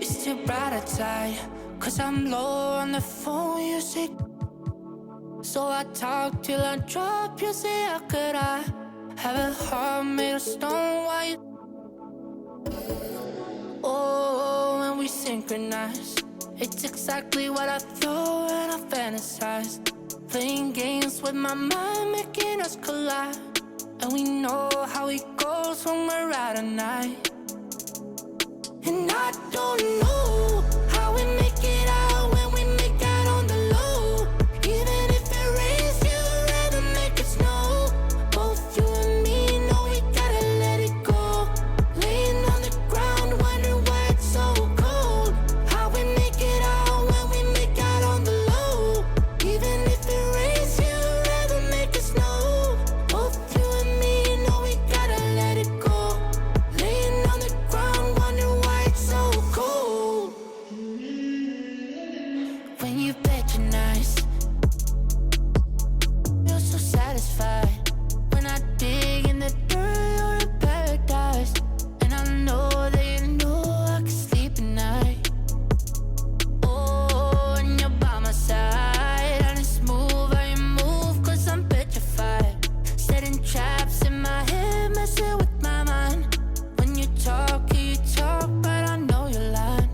It's too bright outside, 'cause I'm low on the phone, you say. So I talk till I drop, you say, how could I have a heart made of stone? Why you? Oh, when we synchronize, it's exactly what I thought and I fantasized. Playing games with my mind, making us collide. And we know how it goes when we're out at night. And I don't know how we make it out when we make out on the low. Even if it rains, you'd rather make it snow. Both you and me know we gotta let it go. Laying on the ground, wondering why it's so cold. How we make it out when we make out on the low. Even if it rains, you'd rather make it snow. Both you and me know we gotta let it go. Laying on the ground, wondering why it's so cold. When you bet you're nice, you're so satisfied. When I dig in the dirt, you're in paradise. And I know that you know I can sleep at night. Oh, and you're by my side. And it's smooth how you move, 'cause I'm petrified. Setting traps in my head, messing with my mind. When you talk, but I know you're lying.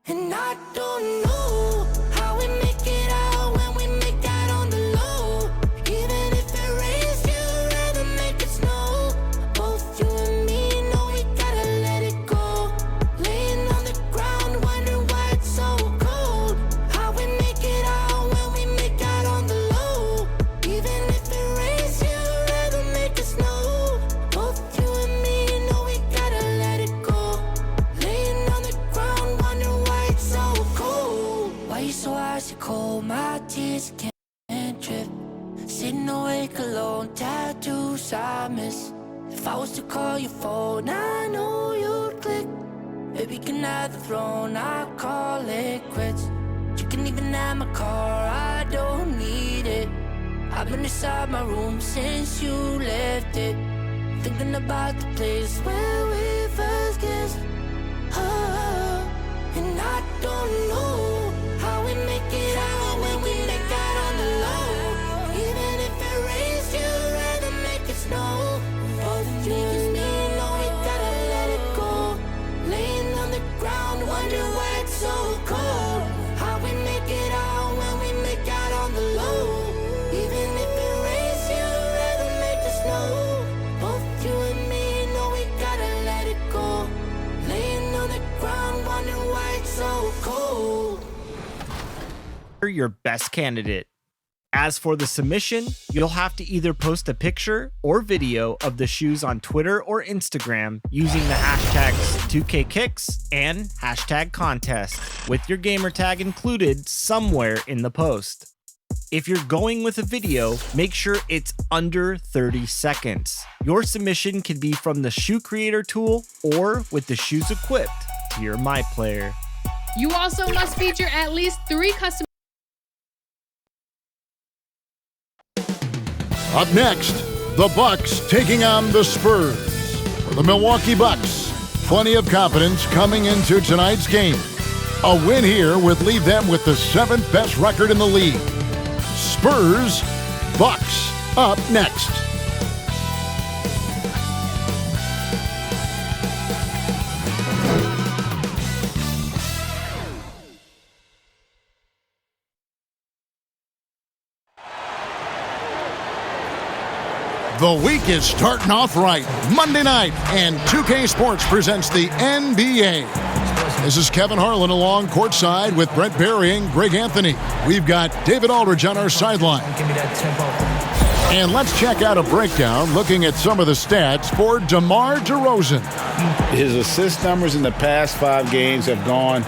And I don't know how we make it out when we make out on the low. Even if it rains, you'd rather make it snow. Both you and me know we gotta let it go. Laying on the ground, wondering why it's so cold. How we make it out when we make out on the low. Even if it rains, you'd rather make it snow. Both you and me know we gotta let it go. Laying on the ground, wondering why it's so cold. Why you so icy cold? My tears can't drip. Sitting awake alone, tattoos I miss. If I was to call your phone, I know you'd click. Baby, can I have the throne? I'll call it quits. You can even have my car, I don't need it. I've been inside my room since you left it. Thinking about the place where we first kissed. Oh, and I don't know how we make it out when we make out on the low. Even if it rains, you'd rather make it snow. Both you and me know we gotta let it go. Laying on the ground, wondering why it's so cold. How we make it out when we make out on the low. Even if it rains, you'd rather make it snow. Both you and me know we gotta let it go. Laying on the ground, wondering why it's so cold. Your best candidate. As for the submission, you'll have to either post a picture or video of the shoes on Twitter or Instagram using the hashtags 2KKicks and hashtag contest, with your gamer tag included somewhere in the post. If you're going with a video, make sure it's under 30 seconds. Your submission can be from the shoe creator tool or with the shoes equipped to your My Player. You also must feature at least 3 custom. Up next, the Bucks taking on the Spurs. For the Milwaukee Bucks, plenty of confidence coming into tonight's game. A win here would leave them with the 7th best record in the league. Spurs, Bucks, up next. The week is starting off right. Monday night, and 2K Sports presents the NBA. This is Kevin Harlan along courtside with Brent Berry and Greg Anthony. We've got David Aldridge on our sideline. Give me that tempo. And let's check out a breakdown looking at some of the stats for DeMar DeRozan. His assist numbers in the past 5 games have gone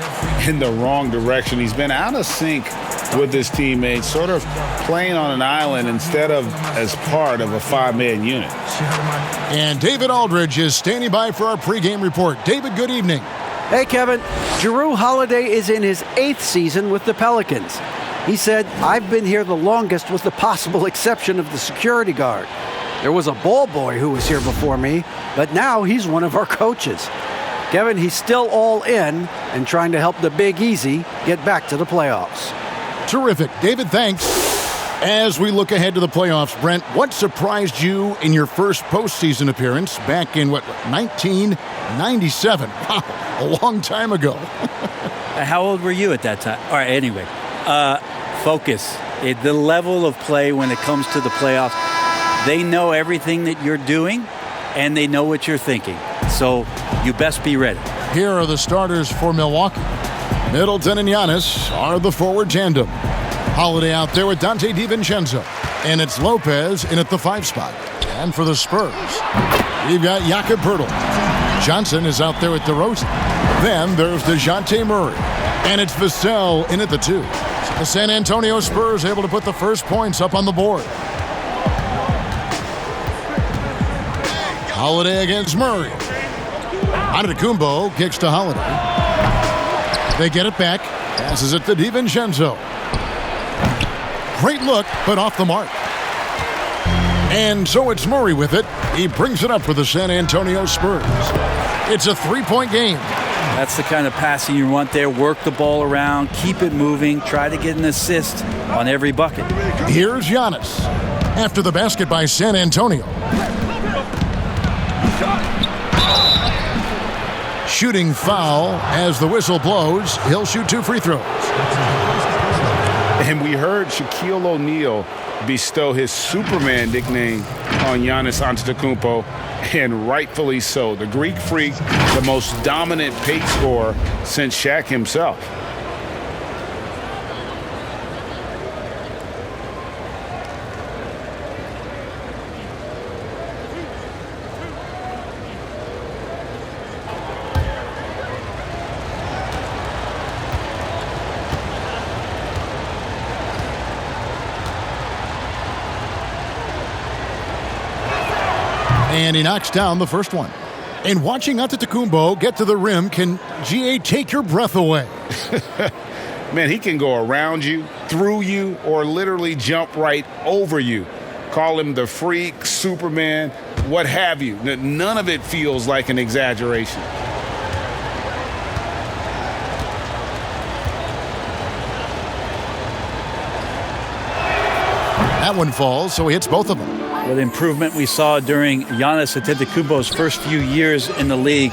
in the wrong direction. He's been out of sync with his teammates, sort of playing on an island instead of as part of a 5-man unit. And David Aldridge is standing by for our pregame report. David, good evening. Hey, Kevin. Jrue Holiday is in his 8th season with the Pelicans. He said, "I've been here the longest with the possible exception of the security guard." There was a ball boy who was here before me, but now he's one of our coaches. Kevin, he's still all in and trying to help the Big Easy get back to the playoffs. Terrific. David, thanks. As we look ahead to the playoffs, Brent, what surprised you in your first postseason appearance back in, 1997? Wow, a long time ago. How old were you at that time? All right, anyway. Focus. The level of play when it comes to the playoffs, they know everything that you're doing, and they know what you're thinking. So you best be ready. Here are the starters for Milwaukee. Middleton and Giannis are the forward tandem. Holiday out there with Donte DiVincenzo. And it's Lopez in at the 5 spot. And for the Spurs, we've got Jakob Poeltl. Johnson is out there with DeRozan. Then there's Dejounte Murray. And it's Vassell in at the 2. The San Antonio Spurs able to put the first points up on the board. Holiday against Murray. Antetokounmpo kicks to Holiday. They get it back. Passes it to DiVincenzo. Great look, but off the mark. And so it's Murray with it. He brings it up for the San Antonio Spurs. It's a 3-point game. That's the kind of passing you want there. Work the ball around, keep it moving, try to get an assist on every bucket. Here's Giannis. After the basket by San Antonio. Shooting foul as the whistle blows. He'll shoot 2 free throws. And we heard Shaquille O'Neal bestow his Superman nickname on Giannis Antetokounmpo, and rightfully so. The Greek Freak, the most dominant pace scorer since Shaq himself. And he knocks down the first one. And watching Antetokounmpo get to the rim can, GA, take your breath away. Man, he can go around you, through you, or literally jump right over you. Call him the Freak, Superman, what have you. None of it feels like an exaggeration. That one falls, so he hits both of them. What improvement we saw during Giannis Antetokounmpo's first few years in the league.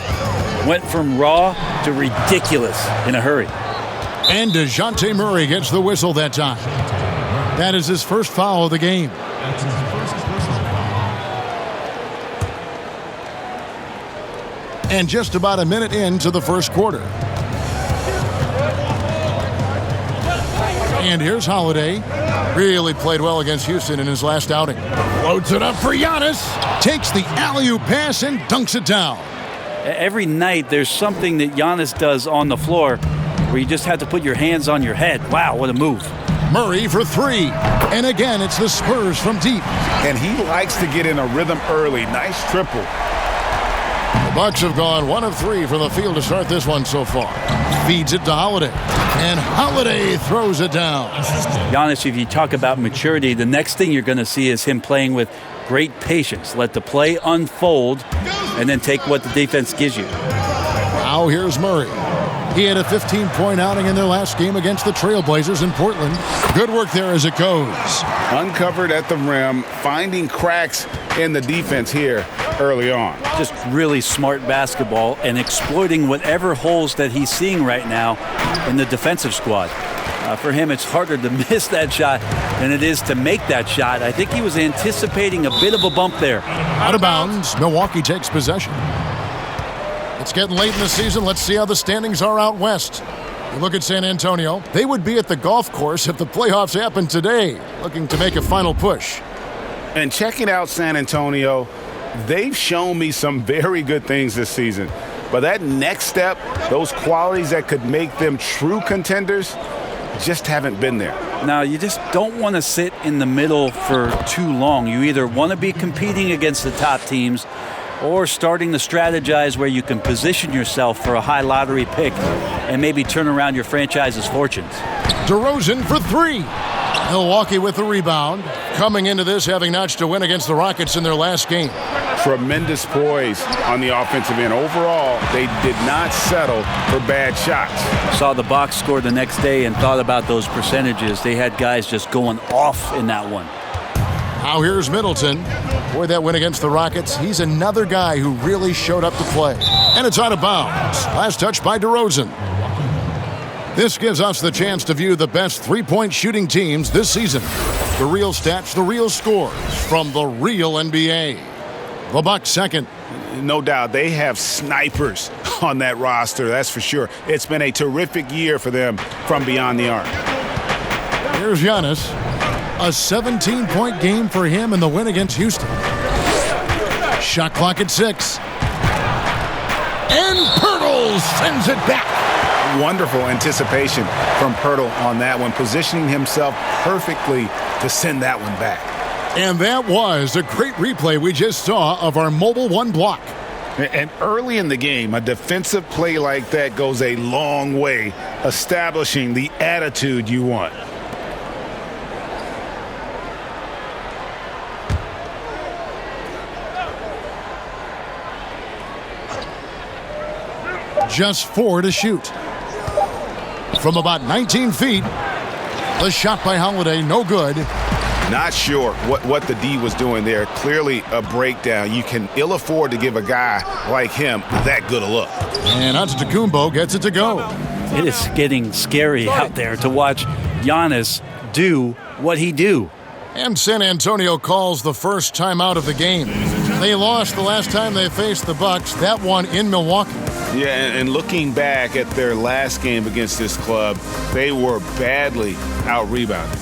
Went from raw to ridiculous in a hurry. And Dejounte Murray gets the whistle that time. That is his first foul of the game. And just about a minute into the first quarter. And here's Holiday. Really played well against Houston in his last outing. Loads it up for Giannis. Takes the alley-oop pass and dunks it down. Every night there's something that Giannis does on the floor where you just have to put your hands on your head. Wow, what a move. Murray for 3. And again, it's the Spurs from deep. And he likes to get in a rhythm early. Nice triple. The Bucks have gone 1 of 3 from the field to start this one so far. Feeds it to Holiday. And Holiday throws it down. Giannis, if you talk about maturity, the next thing you're going to see is him playing with great patience. Let the play unfold and then take what the defense gives you. Now here's Murray. He had a 15-point outing in their last game against the Trailblazers in Portland. Good work there as it goes. Uncovered at the rim, finding cracks in the defense here early on. Just really smart basketball and exploiting whatever holes that he's seeing right now in the defensive squad. For him, it's harder to miss that shot than it is to make that shot. I think he was anticipating a bit of a bump there. Out of bounds, Milwaukee takes possession. It's getting late in the season. Let's see how the standings are out west. You look at San Antonio. They would be at the golf course if the playoffs happened today, looking to make a final push. And checking out San Antonio, they've shown me some very good things this season. But that next step, those qualities that could make them true contenders, just haven't been there. Now, you just don't want to sit in the middle for too long. You either want to be competing against the top teams or starting to strategize where you can position yourself for a high lottery pick and maybe turn around your franchise's fortunes. DeRozan for 3. Milwaukee with the rebound. Coming into this, having notched a win against the Rockets in their last game. Tremendous poise on the offensive end. Overall, they did not settle for bad shots. Saw the box score the next day and thought about those percentages. They had guys just going off in that one. Now here's Middleton. Boy, that win against the Rockets, he's another guy who really showed up to play. And it's out of bounds. Last touch by DeRozan. This gives us the chance to view the best three-point shooting teams this season. The real stats, the real scores from the real NBA. The Bucks second. No doubt, they have snipers on that roster, that's for sure. It's been a terrific year for them from beyond the arc. Here's Giannis. A 17-point game for him in the win against Houston. Shot clock at 6. And Pirtle sends it back. Wonderful anticipation from Pirtle on that one, positioning himself perfectly to send that one back. And that was a great replay we just saw of our Mobile One block. And early in the game, a defensive play like that goes a long way, establishing the attitude you want. Just 4 to shoot. From about 19 feet, the shot by Holiday, no good. Not sure what the D was doing there. Clearly a breakdown. You can ill afford to give a guy like him that good a look. And Antetokounmpo gets it to go. It is getting scary out there to watch Giannis do what he do. And San Antonio calls the first timeout of the game. They lost the last time they faced the Bucks, that one in Milwaukee. Yeah, and looking back at their last game against this club, they were badly out-rebounded.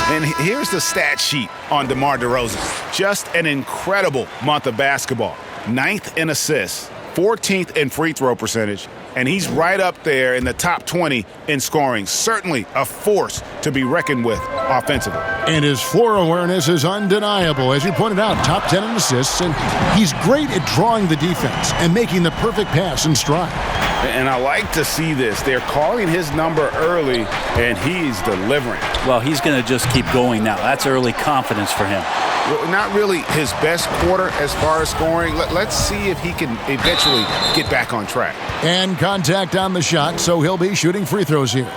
And here's the stat sheet on DeMar DeRozan. Just an incredible month of basketball. 9th in assists, 14th in free throw percentage, and he's right up there in the top 20 in scoring. Certainly a force to be reckoned with offensively. And his floor awareness is undeniable. As you pointed out, top 10 in assists, and he's great at drawing the defense and making the perfect pass in stride. And I like to see this. They're calling his number early, and he's delivering. Well, he's going to just keep going now. That's early confidence for him. Well, not really his best quarter as far as scoring. Let's see if he can eventually get back on track. And contact on the shot, so he'll be shooting free throws here.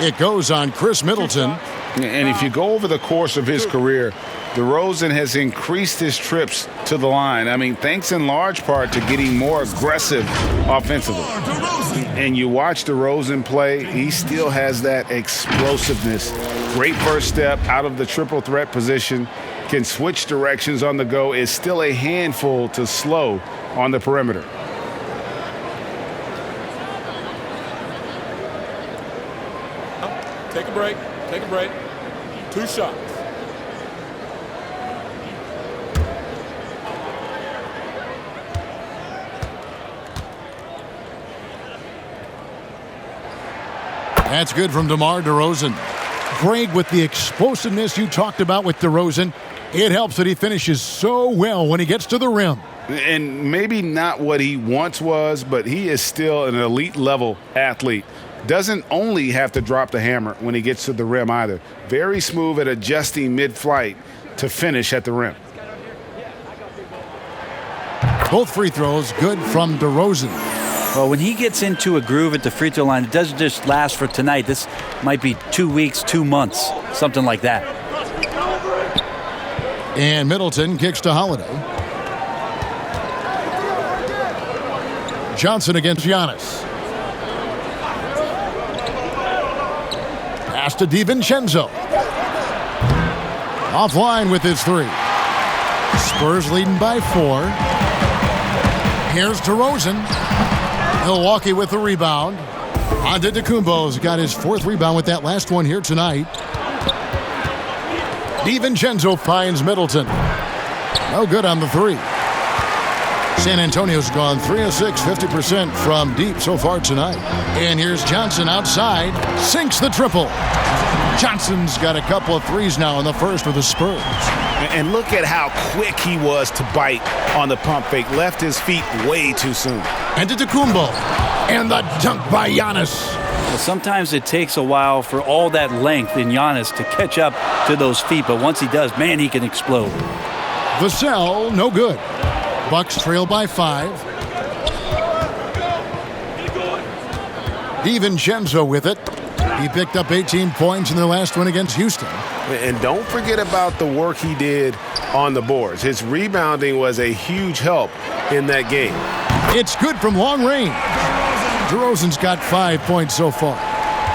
It goes on Chris Middleton. And if you go over the course of his career, DeRozan has increased his trips to the line. I mean, thanks in large part to getting more aggressive offensively. And you watch DeRozan play, he still has that explosiveness. Great first step out of the triple threat position. Can switch directions on the go. Is still a handful to slow on the perimeter. Take a break. Take a break. 2 shots. That's good from DeMar DeRozan. Greg, with the explosiveness you talked about with DeRozan, it helps that he finishes so well when he gets to the rim. And maybe not what he once was, but he is still an elite-level athlete. Doesn't only have to drop the hammer when he gets to the rim either. Very smooth at adjusting mid-flight to finish at the rim. Both free throws good from DeRozan. Well, when he gets into a groove at the free throw line, it doesn't just last for tonight. This might be 2 weeks, 2 months, something like that. And Middleton kicks to Holiday. Johnson against Giannis. Pass to DiVincenzo. Offline with his three. Spurs leading by 4. Here's DeRozan. Milwaukee with the rebound. Antetokounmpo's got his 4th rebound with that last one here tonight. DiVincenzo finds Middleton. No good on the 3. San Antonio's gone 3 of 6, 50% from deep so far tonight. And here's Johnson outside. Sinks the triple. Johnson's got a couple of threes now in the first with the Spurs. And look at how quick he was to bite on the pump fake. Left his feet way too soon. Antetokounmpo. And the dunk by Giannis. Well, sometimes it takes a while for all that length in Giannis to catch up to those feet. But once he does, man, he can explode. Vassell, no good. Bucks trail by 5. DiVincenzo with it. He picked up 18 points in their last win against Houston. And don't forget about the work he did on the boards. His rebounding was a huge help in that game. It's good from long range. DeRozan's got 5 points so far.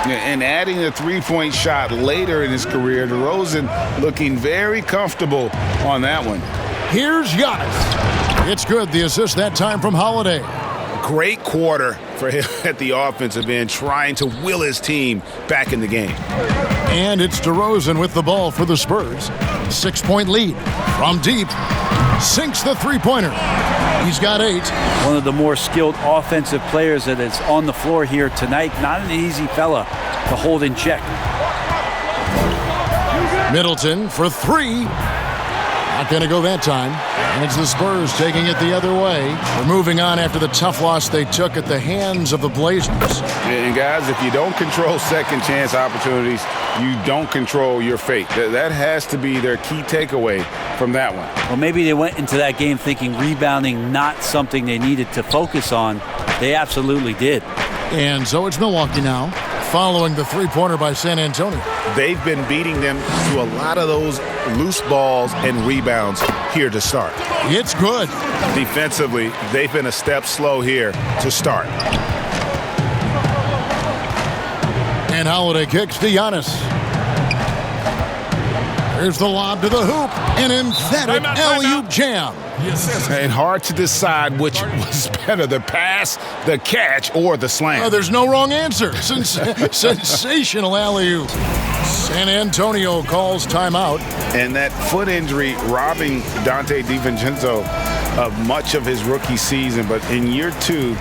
And adding a three-point shot later in his career, DeRozan looking very comfortable on that one. Here's Giannis. It's good. The assist that time from Holiday. Great quarter for him at the offensive end, trying to will his team back in the game. And it's DeRozan with the ball for the Spurs. 6-point lead from deep. Sinks the three-pointer. He's got 8. One of the more skilled offensive players that is on the floor here tonight. Not an easy fella to hold in check. Middleton for 3. Not going to go that time. And it's the Spurs taking it the other way. They're moving on after the tough loss they took at the hands of the Blazers. And guys, if you don't control second chance opportunities, you don't control your fate. That has to be their key takeaway from that one. Well, maybe they went into that game thinking rebounding not something they needed to focus on. They absolutely did. And so it's Milwaukee now, following the three-pointer by San Antonio. They've been beating them to a lot of those loose balls and rebounds here to start. It's good. Defensively, they've been a step slow here to start. And Holiday kicks to Giannis. Here's the lob to the hoop. An emphatic alley-oop jam. And hard to decide which was better, the pass, the catch, or the slam. Oh, there's no wrong answer. Sensational alley-oop. San Antonio calls timeout. And that foot injury robbing Donte DiVincenzo of much of his rookie season. But in year 2,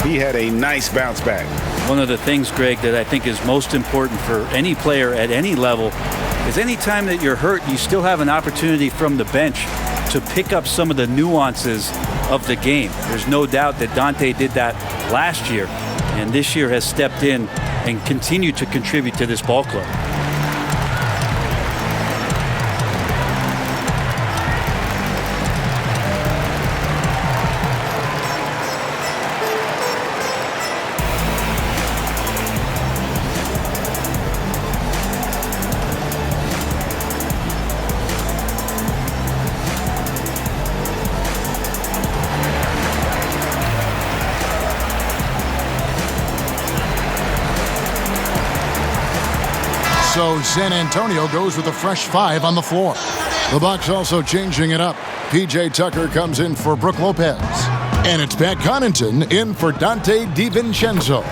he had a nice bounce back. One of the things, Greg, that I think is most important for any player at any level is any time that you're hurt, you still have an opportunity from the bench to pick up some of the nuances of the game. There's no doubt that Donte did that last year, and this year has stepped in and continued to contribute to this ball club. So San Antonio goes with a fresh 5 on the floor. The Bucks also changing it up. P.J. Tucker comes in for Brook Lopez. And it's Pat Connaughton in for Donte DiVincenzo.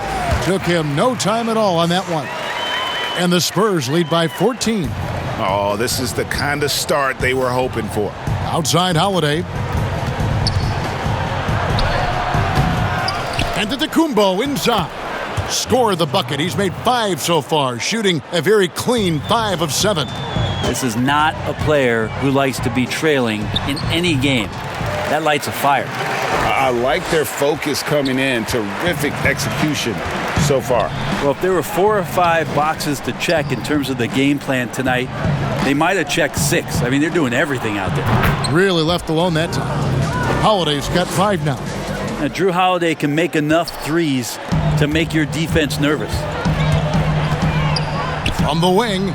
Took him no time at all on that one. And the Spurs lead by 14. Oh, this is the kind of start they were hoping for. Outside Holiday. And Antetokounmpo inside. Score the bucket. He's made 5 so far, shooting a very clean 5 of 7. This is not a player who likes to be trailing in any game. That lights a fire. I like their focus coming in. Terrific execution so far. Well, if there were 4 or 5 boxes to check in terms of the game plan tonight, they might have checked 6. I mean, they're doing everything out there. Really left alone that time. Holiday's got 5 now. Now, Jrue Holiday can make enough threes to make your defense nervous. From the wing.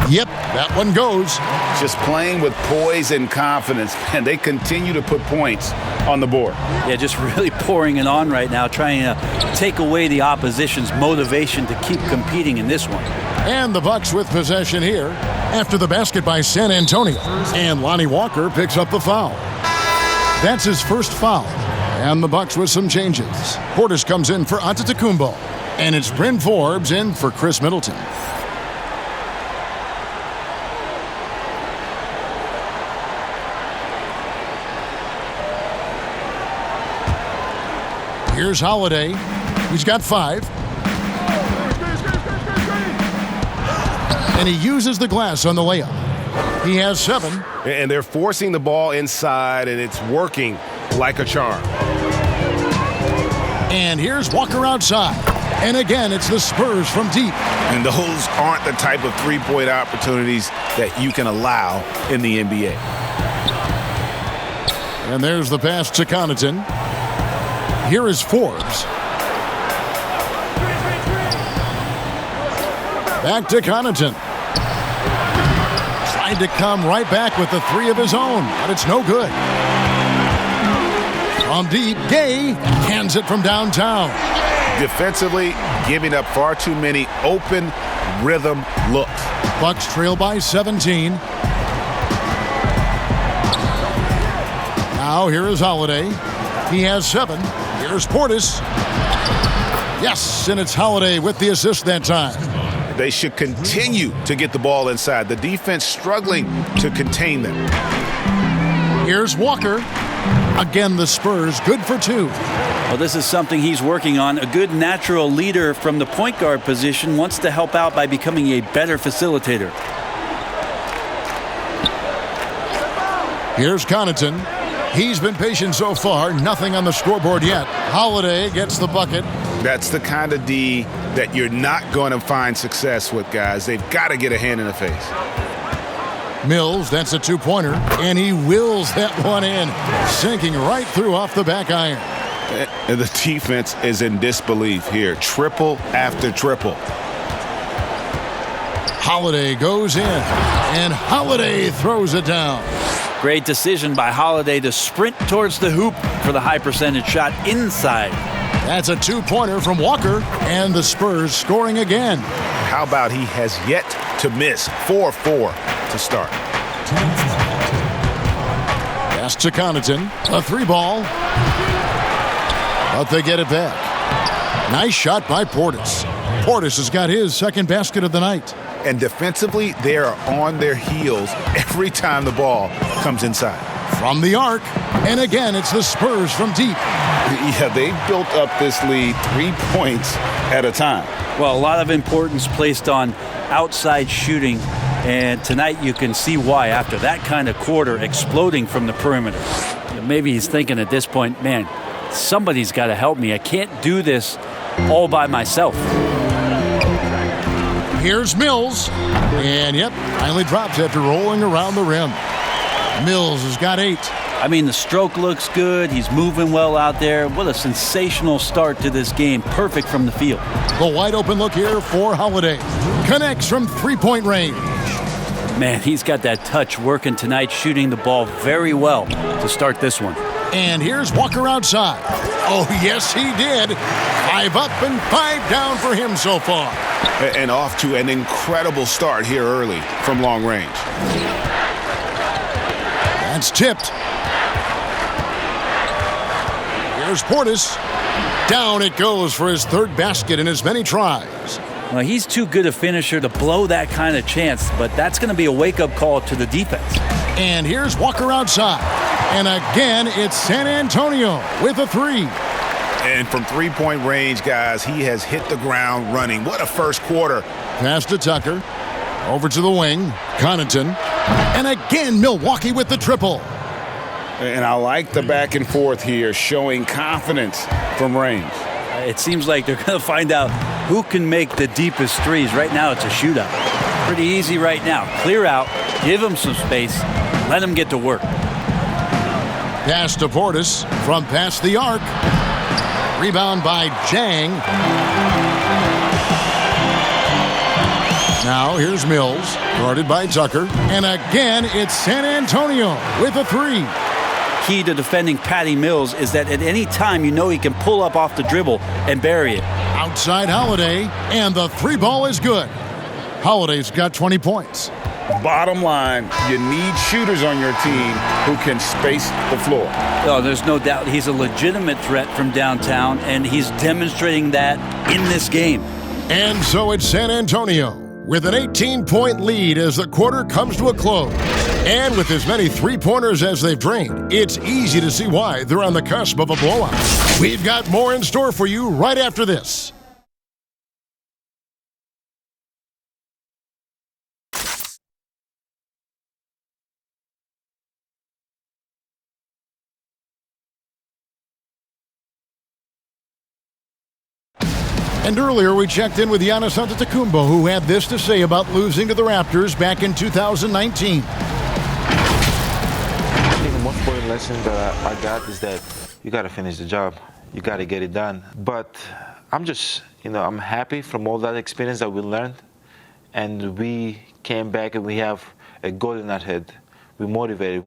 Yep, that one goes. Just playing with poise and confidence, and they continue to put points on the board. Yeah, just really pouring it on right now, trying to take away the opposition's motivation to keep competing in this one. And the Bucks with possession here after the basket by San Antonio. And Lonnie Walker picks up the foul. That's his first foul. And the Bucks with some changes. Portis comes in for Antetokounmpo. And it's Bryn Forbes in for Chris Middleton. Here's Holiday. He's got 5. And he uses the glass on the layup. He has 7. And they're forcing the ball inside, and it's working like a charm. And here's Walker outside. And again, it's the Spurs from deep. And those aren't the type of three-point opportunities that you can allow in the NBA. And there's the pass to Connaughton. Here is Forbes. Back to Connaughton. Tried to come right back with the 3 of his own, but it's no good. From deep, Gay hands it from downtown. Defensively, giving up far too many open rhythm looks. Bucks trail by 17. Now here is Holiday. He has 7. Here's Portis. Yes, and it's Holiday with the assist that time. They should continue to get the ball inside. The defense struggling to contain them. Here's Walker. Again, the Spurs good for 2. Well, this is something he's working on. A good natural leader from the point guard position wants to help out by becoming a better facilitator. Here's Connaughton. He's been patient so far. Nothing on the scoreboard yet. Holiday gets the bucket. That's the kind of D that you're not going to find success with, guys. They've got to get a hand in the face. Mills, that's a 2-pointer, and he wills that one in, sinking right through off the back iron. And the defense is in disbelief here. Triple after triple. Holiday goes in, and Holiday throws it down. Great decision by Holiday to sprint towards the hoop for the high percentage shot inside. That's a 2-pointer from Walker, and the Spurs scoring again. How about he has yet to miss 4-4 to start. Pass to Connaughton, a 3-ball. But they get it back. Nice shot by Portis. Portis has got his second basket of the night. And defensively, they are on their heels every time the ball comes inside. From the arc, and again, it's the Spurs from deep. Yeah, they built up this lead 3 points at a time. Well, a lot of importance placed on outside shooting, and tonight you can see why after that kind of quarter exploding from the perimeter. Maybe he's thinking at this point, man, somebody's got to help me. I can't do this all by myself. Here's Mills, and yep, finally drops after rolling around the rim. Mills has got 8. I mean, the stroke looks good. He's moving well out there. What a sensational start to this game. Perfect from the field. The wide open look here for Holiday. Connects from 3-point range. Man, he's got that touch working tonight, shooting the ball very well to start this one. And here's Walker outside. Oh, yes, he did. 5 up and 5 down for him so far. And off to an incredible start here early from long range. That's tipped. Here's Portis. Down it goes for his 3rd basket in as many tries. Well, he's too good a finisher to blow that kind of chance, but that's going to be a wake-up call to the defense. And here's Walker outside. And again, it's San Antonio with a 3. And from 3-point range, guys, he has hit the ground running. What a first quarter. Pass to Tucker. Over to the wing. Connaughton. And again, Milwaukee with the triple. And I like the back and forth here, showing confidence from range. It seems like they're going to find out who can make the deepest threes. Right now, it's a shootout. Pretty easy right now. Clear out, give them some space, let them get to work. Pass to Portis from past the arc. Rebound by Jang. Now here's Mills, guarded by Tucker. And again, it's San Antonio with a 3. Key to defending Patty Mills is that at any time you know he can pull up off the dribble and bury it. Outside Holiday, and the 3 ball is good. Holiday's got 20 points. Bottom line, you need shooters on your team who can space the floor. Oh, there's no doubt he's a legitimate threat from downtown, and he's demonstrating that in this game. And so it's San Antonio with an 18-point lead as the quarter comes to a close. And with as many three-pointers as they've drained, it's easy to see why they're on the cusp of a blowout. We've got more in store for you right after this. And earlier we checked in with Giannis Antetokounmpo, who had this to say about losing to the Raptors back in 2019. I think the most important lesson that I got is that you got to finish the job. You got to get it done. But I'm just, I'm happy from all that experience that we learned. And we came back and we have a goal in our head. We're motivated.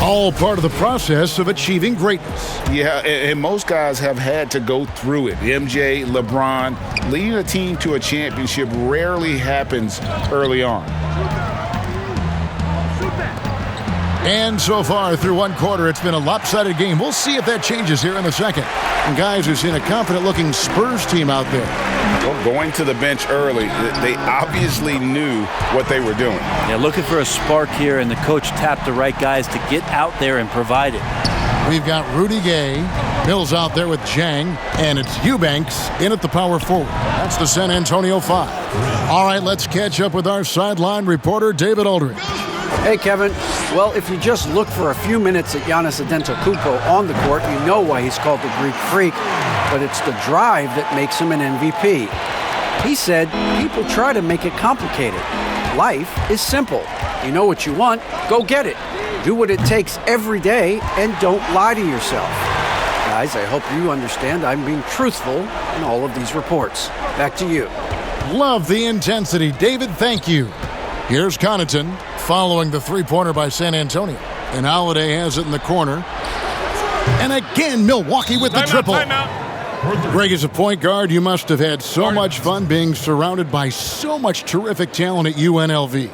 All part of the process of achieving greatness. Yeah, and most guys have had to go through it. MJ, LeBron, leading a team to a championship rarely happens early on. And so far through one quarter, it's been a lopsided game. We'll see if that changes here in a second. And guys, we've seen a confident-looking Spurs team out there. Well, going to the bench early, they obviously knew what they were doing. Yeah, looking for a spark here, and the coach tapped the right guys to get out there and provide it. We've got Rudy Gay, Mills out there with Jang, and it's Eubanks in at the power forward. That's the San Antonio 5. All right, let's catch up with our sideline reporter, David Aldridge. Hey, Kevin. Well, if you just look for a few minutes at Giannis Antetokounmpo on the court, you know why he's called the Greek Freak, but it's the drive that makes him an MVP. He said, people try to make it complicated. Life is simple. You know what you want, go get it. Do what it takes every day, and don't lie to yourself. Guys, I hope you understand I'm being truthful in all of these reports. Back to you. Love the intensity. David, thank you. Here's Connaughton following the three-pointer by San Antonio. And Holiday has it in the corner. And again, Milwaukee with the triple. Greg, as a point guard, you must have had so much fun being surrounded by so much terrific talent at UNLV.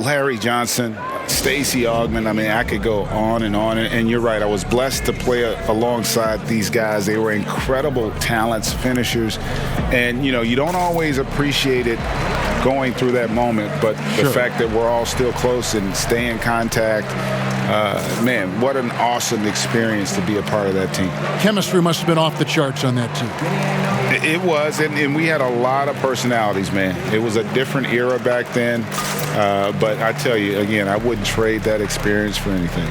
Larry Johnson, Stacey Augmon, I could go on. And you're right, I was blessed to play alongside these guys. They were incredible talents, finishers. And, you don't always appreciate it going through that moment, but the fact that we're all still close and stay in contact, man, what an awesome experience to be a part of that team. Chemistry must have been off the charts on that team. It was, and we had a lot of personalities, man. It was a different era back then, but I tell you, again, I wouldn't trade that experience for anything.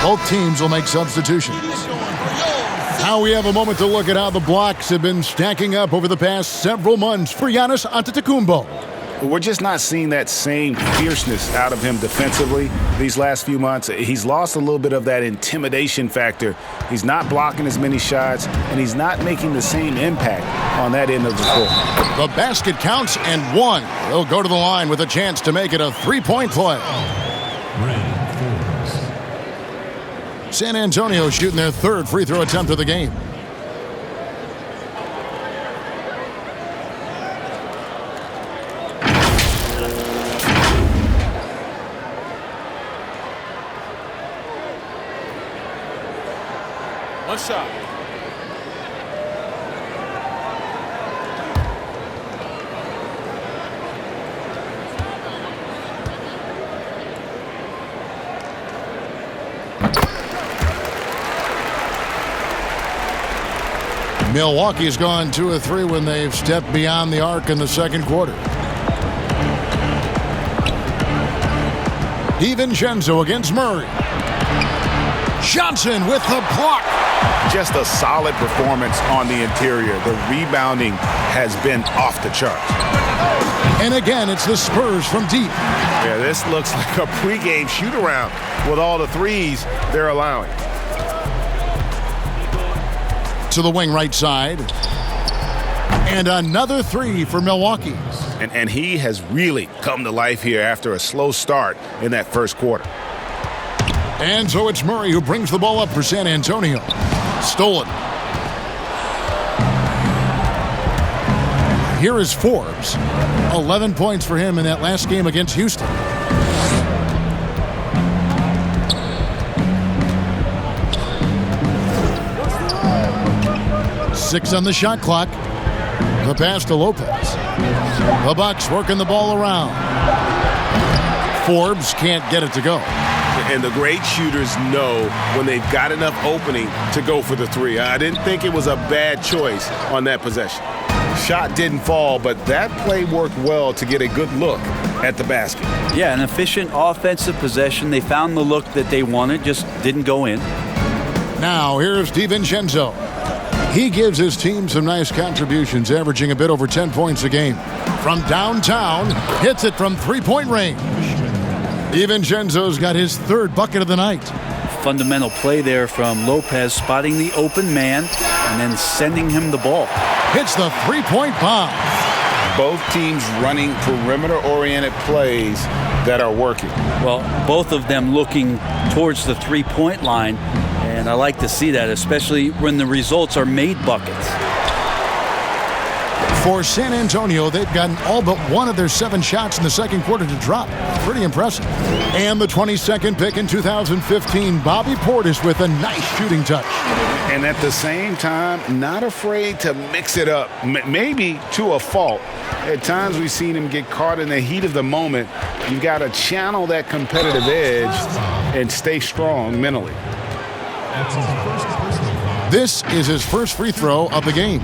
Both teams will make substitutions. Now we have a moment to look at how the blocks have been stacking up over the past several months for Giannis Antetokounmpo. We're just not seeing that same fierceness out of him defensively these last few months. He's lost a little bit of that intimidation factor. He's not blocking as many shots, and he's not making the same impact on that end of the floor. The basket counts and one. He'll go to the line with a chance to make it a three-point play. San Antonio shooting their third free throw attempt of the game. One shot. Milwaukee's gone 2 of 3 when they've stepped beyond the arc in the second quarter. DiVincenzo against Murray. Johnson with the block. Just a solid performance on the interior. The rebounding has been off the charts. And again, it's the Spurs from deep. Yeah, this looks like a pregame shoot-around with all the threes they're allowing. To the wing right side. And another three for Milwaukee. And he has really come to life here after a slow start in that first quarter. And so it's Murray who brings the ball up for San Antonio. Stolen. Here is Forbes. 11 points for him in that last game against Houston. Six on the shot clock. The pass to Lopez. The Bucks working the ball around. Forbes can't get it to go. And the great shooters know when they've got enough opening to go for the three. I didn't think it was a bad choice on that possession. Shot didn't fall, but that play worked well to get a good look at the basket. Yeah, an efficient offensive possession. They found the look that they wanted, just didn't go in. Now here's DiVincenzo. He gives his team some nice contributions, averaging a bit over 10 points a game. From downtown, hits it from three-point range. DiVincenzo's got his third bucket of the night. Fundamental play there from Lopez, spotting the open man and then sending him the ball. Hits the three-point bomb. Both teams running perimeter-oriented plays that are working. Well, both of them looking towards the three-point line, and I like to see that, especially when the results are made buckets. For San Antonio, they've gotten all but one of their 7 shots in the second quarter to drop. Pretty impressive. And the 22nd pick in 2015, Bobby Portis with a nice shooting touch. And at the same time, not afraid to mix it up, maybe to a fault. At times we've seen him get caught in the heat of the moment. You've got to channel that competitive edge and stay strong mentally. This is his first free throw of the game.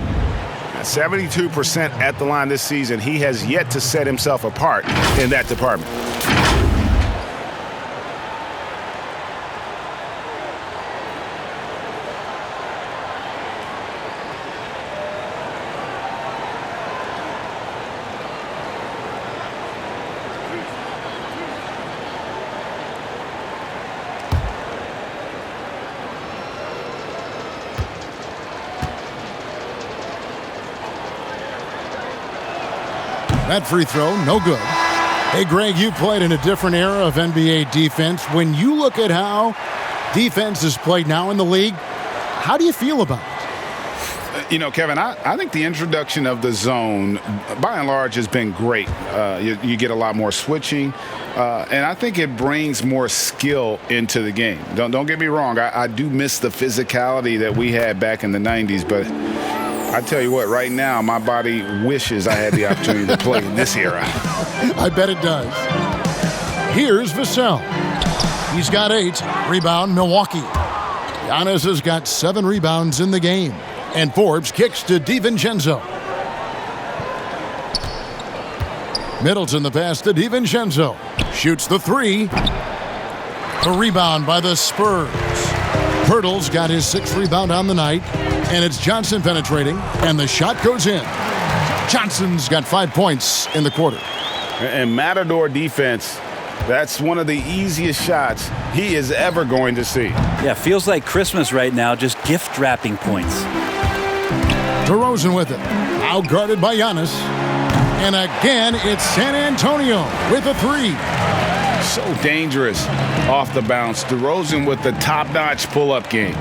72% at the line this season. He has yet to set himself apart in that department. That free throw, no good. Hey, Greg, you played in a different era of NBA defense. When you look at how defense is played now in the league, how do you feel about it? You know, Kevin, I think the introduction of the zone, by and large, has been great. You get a lot more switching, and I think it brings more skill into the game. Don't get me wrong. I do miss the physicality that we had back in the 90s, but I tell you what, right now, my body wishes I had the opportunity to play in this era. I bet it does. Here's Vassell. He's got 8. Rebound, Milwaukee. Giannis has got 7 rebounds in the game. And Forbes kicks to DiVincenzo. Middleton the pass to DiVincenzo. Shoots the 3. The rebound by the Spurs. Pirtle's got his 6th rebound on the night. And it's Johnson penetrating, and the shot goes in. Johnson's got 5 points in the quarter. And Matador defense, that's one of the easiest shots he is ever going to see. Yeah, feels like Christmas right now, just gift wrapping points. DeRozan with it. Out guarded by Giannis. And again, it's San Antonio with a 3. So dangerous off the bounce. DeRozan with the top-notch pull-up game.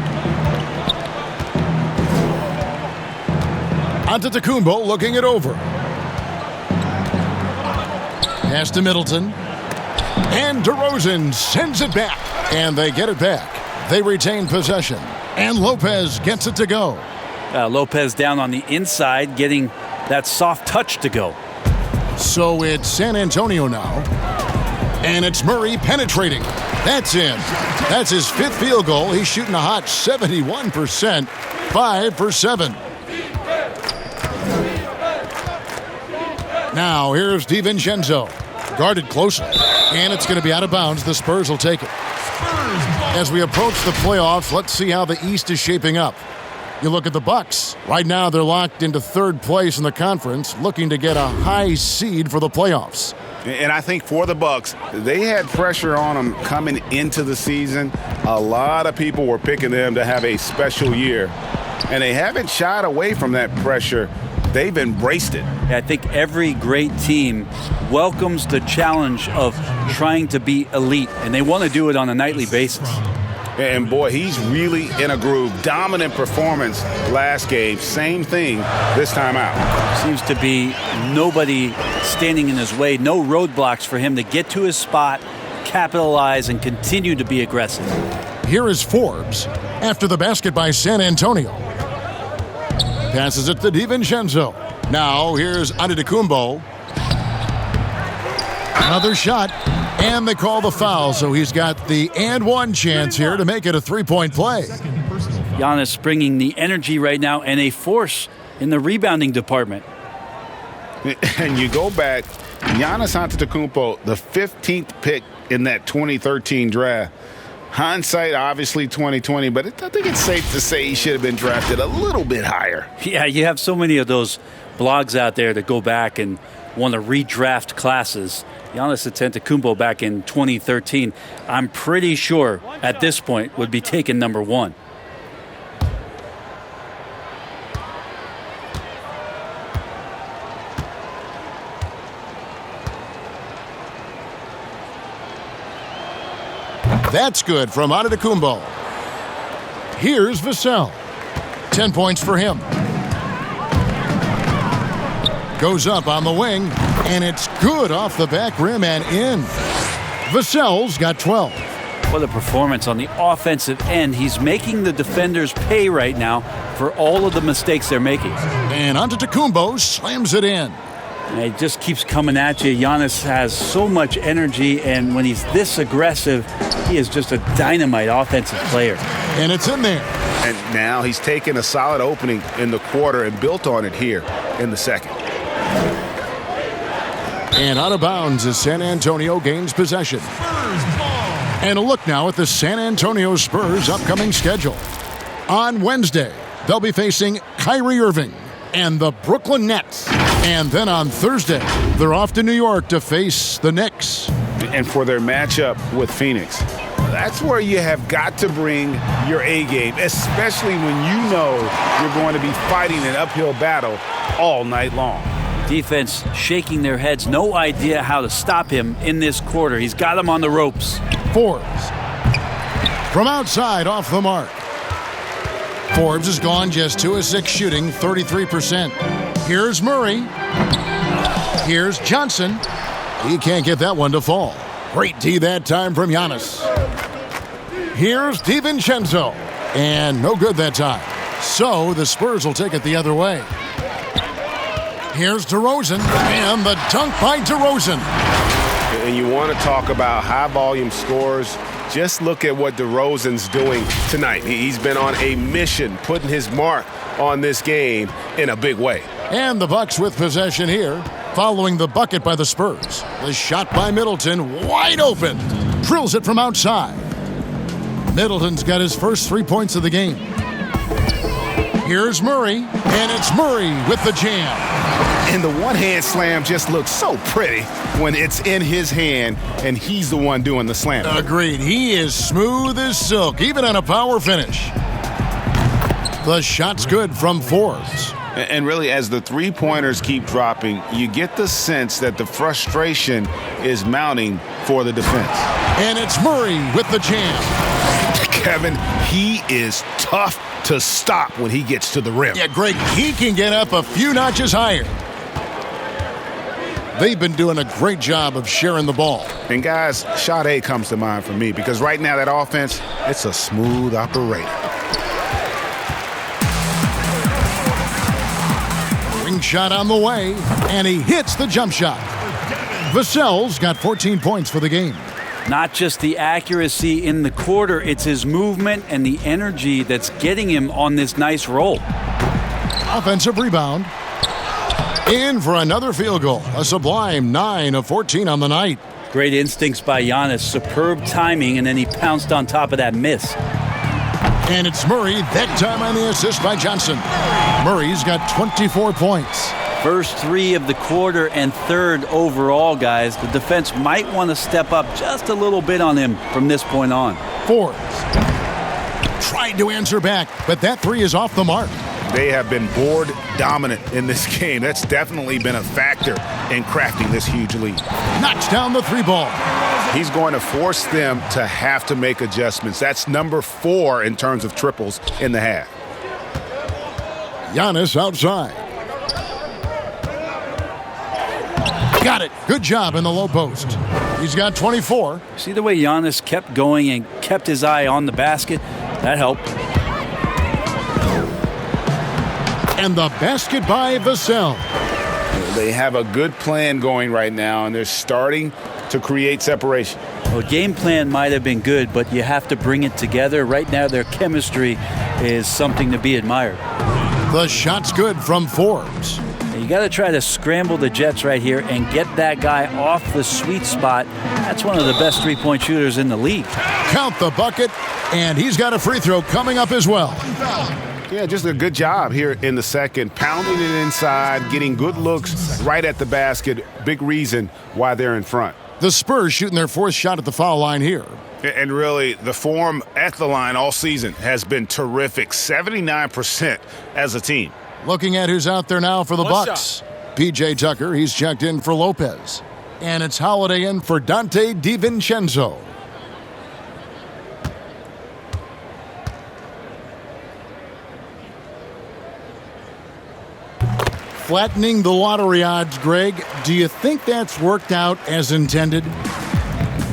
Antetokounmpo looking it over. Pass to Middleton. And DeRozan sends it back. And they get it back. They retain possession. And Lopez gets it to go. Lopez down on the inside, getting that soft touch to go. So it's San Antonio now. And it's Murray penetrating. That's in. That's his 5th field goal. He's shooting a hot 71%. 5 for 7. Now, here's DiVincenzo. Guarded closely. And it's going to be out of bounds. The Spurs will take it. As we approach the playoffs, let's see how the East is shaping up. You look at the Bucks. Right now, they're locked into third place in the conference, looking to get a high seed for the playoffs. And I think for the Bucks, they had pressure on them coming into the season. A lot of people were picking them to have a special year, and they haven't shied away from that pressure. They've embraced it. I think every great team welcomes the challenge of trying to be elite, and they want to do it on a nightly basis. And boy, he's really in a groove. Dominant performance last game. Same thing this time out. Seems to be nobody standing in his way, no roadblocks for him to get to his spot, capitalize, and continue to be aggressive. Here is Forbes after the basket by San Antonio. Passes it to DiVincenzo. Now here's Antetokounmpo. Another shot. And they call the foul, so he's got the and one chance here to make it a three-point play. Giannis bringing the energy right now and a force in the rebounding department. And you go back, Giannis Antetokounmpo, the 15th pick in that 2013 draft. Hindsight, obviously 2020, but I think it's safe to say he should have been drafted a little bit higher. Yeah, you have so many of those blogs out there that go back and want to redraft classes. Giannis Antetokounmpo back in 2013, I'm pretty sure at this point would be taken number one. That's good from Antetokounmpo. Here's Vassell. 10 points for him. Goes up on the wing, and it's good off the back rim and in. Vassell's got 12. What a performance on the offensive end. He's making the defenders pay right now for all of the mistakes they're making. And Antetokounmpo slams it in. And it just keeps coming at you. Giannis has so much energy, and when he's this aggressive, he is just a dynamite offensive player. And it's in there. And now he's taken a solid opening in the quarter and built on it here in the second. And out of bounds as San Antonio gains possession. And a look now at the San Antonio Spurs' upcoming schedule. On Wednesday, they'll be facing Kyrie Irving and the Brooklyn Nets. And then on Thursday, they're off to New York to face the Knicks. And for their matchup with Phoenix, that's where you have got to bring your A game, especially when you know you're going to be fighting an uphill battle all night long. Defense shaking their heads, no idea how to stop him in this quarter. He's got him on the ropes. Forbes from outside off the mark. Forbes has gone just 2 of 6 shooting, 33%. Here's Murray. Here's Johnson. He can't get that one to fall. Great D that time from Giannis. Here's DiVincenzo. And no good that time. So the Spurs will take it the other way. Here's DeRozan, and the dunk by DeRozan. And you want to talk about high-volume scores, just look at what DeRozan's doing tonight. He's been on a mission, putting his mark on this game in a big way. And the Bucks with possession here, following the bucket by the Spurs. The shot by Middleton, wide open. Drills it from outside. Middleton's got his first 3 points of the game. Here's Murray, and it's Murray with the jam. And the one-hand slam just looks so pretty when it's in his hand and he's the one doing the slam. Agreed. He is smooth as silk, even on a power finish. The shot's good from Forbes. And really, as the three-pointers keep dropping, you get the sense that the frustration is mounting for the defense. And it's Murray with the jam. Kevin, he is tough to stop when he gets to the rim. Yeah, Greg, he can get up a few notches higher. They've been doing a great job of sharing the ball. And guys, Sade comes to mind for me because right now that offense, it's a smooth operator. Ring shot on the way, and he hits the jump shot. Vassell's got 14 points for the game. Not just the accuracy in the quarter, it's his movement and the energy that's getting him on this nice roll. Offensive rebound. In for another field goal. A sublime 9 of 14 on the night. Great instincts by Giannis, superb timing, and then he pounced on top of that miss. And it's Murray, that time on the assist by Johnson. Murray's got 24 points. First 3 of the quarter and 3rd overall, guys. The defense might want to step up just a little bit on him from this point on. Forbes tried to answer back, but that 3 is off the mark. They have been board dominant in this game. That's definitely been a factor in crafting this huge lead. Knocks down the 3 ball. He's going to force them to have to make adjustments. That's number 4 in terms of triples in the half. Giannis outside. Got it. Good job in the low post. He's got 24. See the way Giannis kept going and kept his eye on the basket? That helped. And the basket by Vassell. They have a good plan going right now, and they're starting to create separation. Well, game plan might have been good, but you have to bring it together. Right now, their chemistry is something to be admired. The shot's good from Forbes. You got to try to scramble the Jets right here and get that guy off the sweet spot. That's one of the best three-point shooters in the league. Count the bucket, and he's got a free throw coming up as well. Yeah, just a good job here in the second, pounding it inside, getting good looks right at the basket. Big reason why they're in front. The Spurs shooting their 4th shot at the foul line here. And really, the form at the line all season has been terrific, 79% as a team. Looking at who's out there now for the One Bucks. P.J. Tucker, he's checked in for Lopez. And it's Holiday in for Dante DiVincenzo. Flattening the lottery odds, Greg. Do you think that's worked out as intended?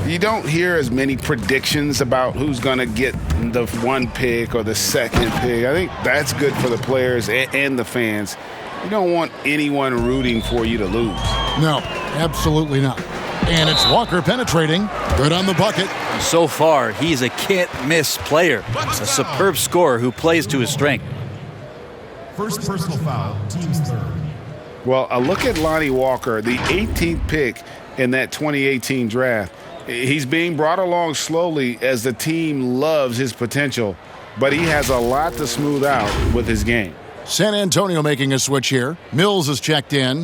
You don't hear as many predictions about who's going to get the 1 pick or the 2nd pick. I think that's good for the players and the fans. You don't want anyone rooting for you to lose. No, absolutely not. And it's Walker penetrating. Good on the bucket. So far, he's a can't-miss player. A superb scorer who plays to his strength. First personal foul, team's 3rd. Well, a look at Lonnie Walker, the 18th pick in that 2018 draft. He's being brought along slowly as the team loves his potential, but he has a lot to smooth out with his game. San Antonio making a switch here. Mills is checked in.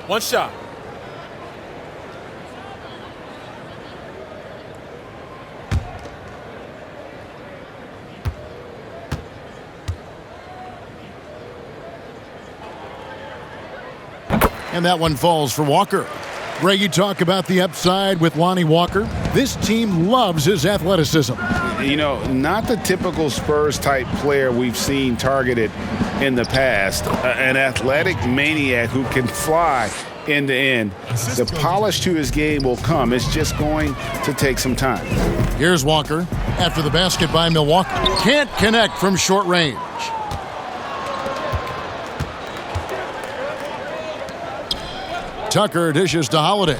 1 shot. And that one falls for Walker. Ray, you talk about the upside with Lonnie Walker. This team loves his athleticism. You know, not the typical Spurs-type player we've seen targeted in the past. An athletic maniac who can fly end to end. The polish to his game will come. It's just going to take some time. Here's Walker after the basket by Milwaukee. Can't connect from short range. Tucker dishes to Holiday.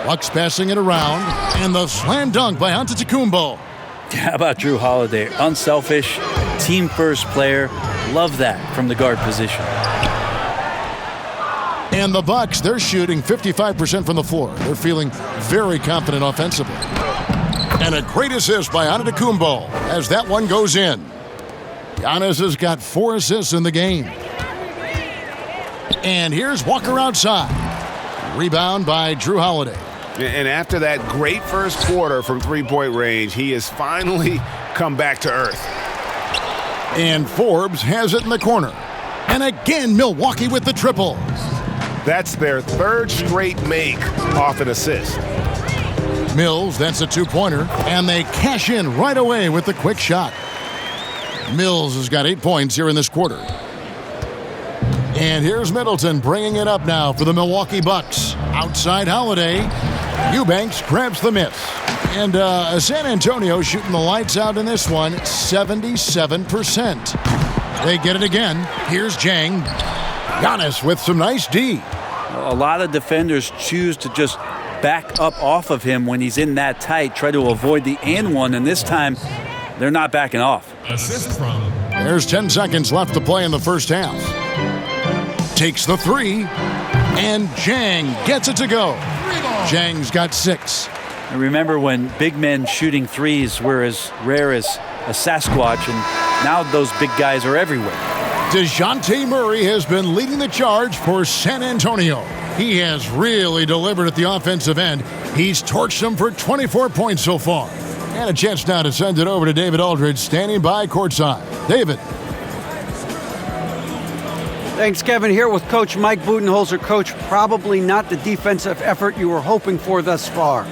Bucks passing it around, and the slam dunk by Antetokounmpo. How about Jrue Holiday? Unselfish, team-first player. Love that from the guard position. And the Bucks, they're shooting 55% from the floor. They're feeling very confident offensively. And a great assist by Antetokounmpo as that one goes in. Giannis has got 4 assists in the game. And here's Walker outside. Rebound by Jrue Holiday. And after that great first quarter from three-point range, he has finally come back to earth. And Forbes has it in the corner. And again, Milwaukee with the triple. That's their 3rd straight make off an assist. Mills, that's a 2-pointer. And they cash in right away with the quick shot. Mills has got 8 points here in this quarter. And here's Middleton bringing it up now for the Milwaukee Bucks. Outside Holiday. Eubanks grabs the miss. And San Antonio shooting the lights out in this one, 77%. They get it again. Here's Jang. Giannis with some nice D. A lot of defenders choose to just back up off of him when he's in that tight, try to avoid the and one, and this time they're not backing off. Assist from. There's 10 seconds left to play in the first half. Takes the 3, And Jang gets it to go. Jang's got 6. And remember when big men shooting threes were as rare as a Sasquatch, and now those big guys are everywhere. Dejounte Murray has been leading the charge for San Antonio. He has really delivered at the offensive end. He's torched them for 24 points so far. And a chance now to send it over to David Aldridge, standing by courtside. David. Thanks, Kevin. Here with Coach Mike Budenholzer. Coach, probably not the defensive effort you were hoping for thus far.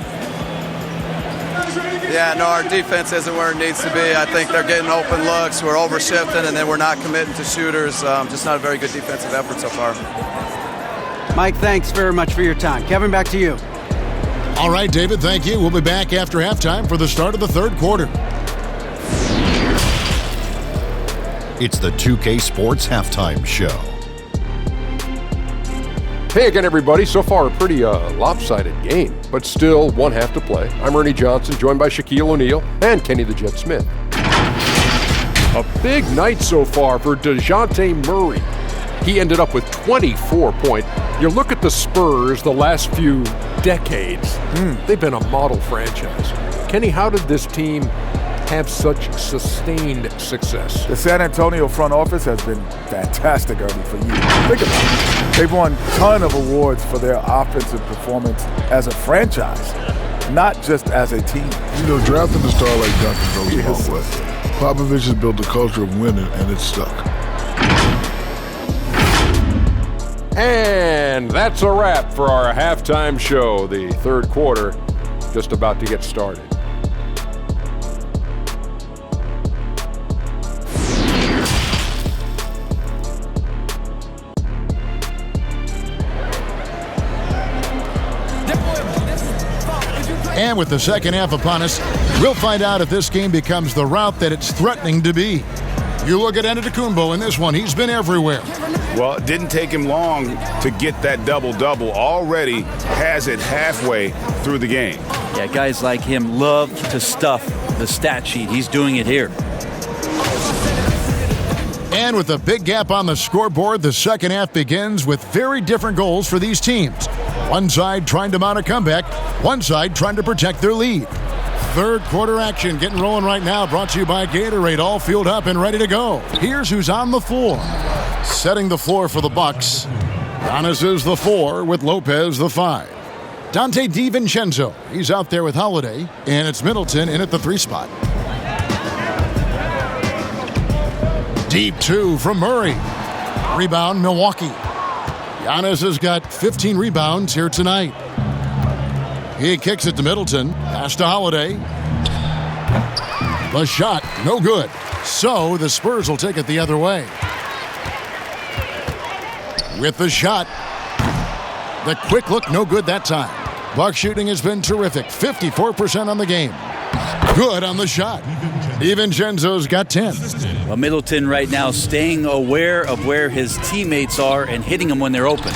Yeah, no, our defense isn't where it needs to be. I think they're getting open looks. We're overshifting, and then we're not committing to shooters. Just not a very good defensive effort so far. Mike, thanks very much for your time. Kevin, back to you. All right, David, thank you. We'll be back after halftime for the start of the third quarter. It's the 2K Sports Halftime Show. Hey again, everybody. So far, a pretty lopsided game, but still one half to play. I'm Ernie Johnson, joined by Shaquille O'Neal and Kenny the Jet Smith. A big night so far for Dejounte Murray. He ended up with 24 points. You look at the Spurs the last few decades, they've been a model franchise. Kenny, how did this team have such sustained success? The San Antonio front office has been fantastic, Ernie, for years. Think about it. They've won a ton of awards for their offensive performance as a franchise, not just as a team. You know, drafting a star like Duncan goes a long way. Popovich has built a culture of winning, and it's stuck. And that's a wrap for our halftime show. The third quarter just about to get started. And with the second half upon us, we'll find out if this game becomes the route that it's threatening to be. You look at Antetokounmpo in this one. He's been everywhere. Well, it didn't take him long to get that double-double. Already has it halfway through the game. Yeah, guys like him love to stuff the stat sheet. He's doing it here. And with a big gap on the scoreboard, the second half begins with very different goals for these teams. One side trying to mount a comeback, one side trying to protect their lead. Third quarter action getting rolling right now, brought to you by Gatorade, all fueled up and ready to go. Here's who's on the floor. Setting the floor for the Bucks. Giannis is the 4 with Lopez the 5. Dante DiVincenzo, he's out there with Holiday, and it's Middleton in at the 3 spot. Deep 2 from Murray. Rebound, Milwaukee. Giannis has got 15 rebounds here tonight. He kicks it to Middleton. Pass to Holiday. The shot, no good. So the Spurs will take it the other way. With the shot. The quick look, no good that time. Buck shooting has been terrific. 54% on the game. Good on the shot. DiVincenzo's got 10. Well, Middleton right now staying aware of where his teammates are and hitting them when they're open.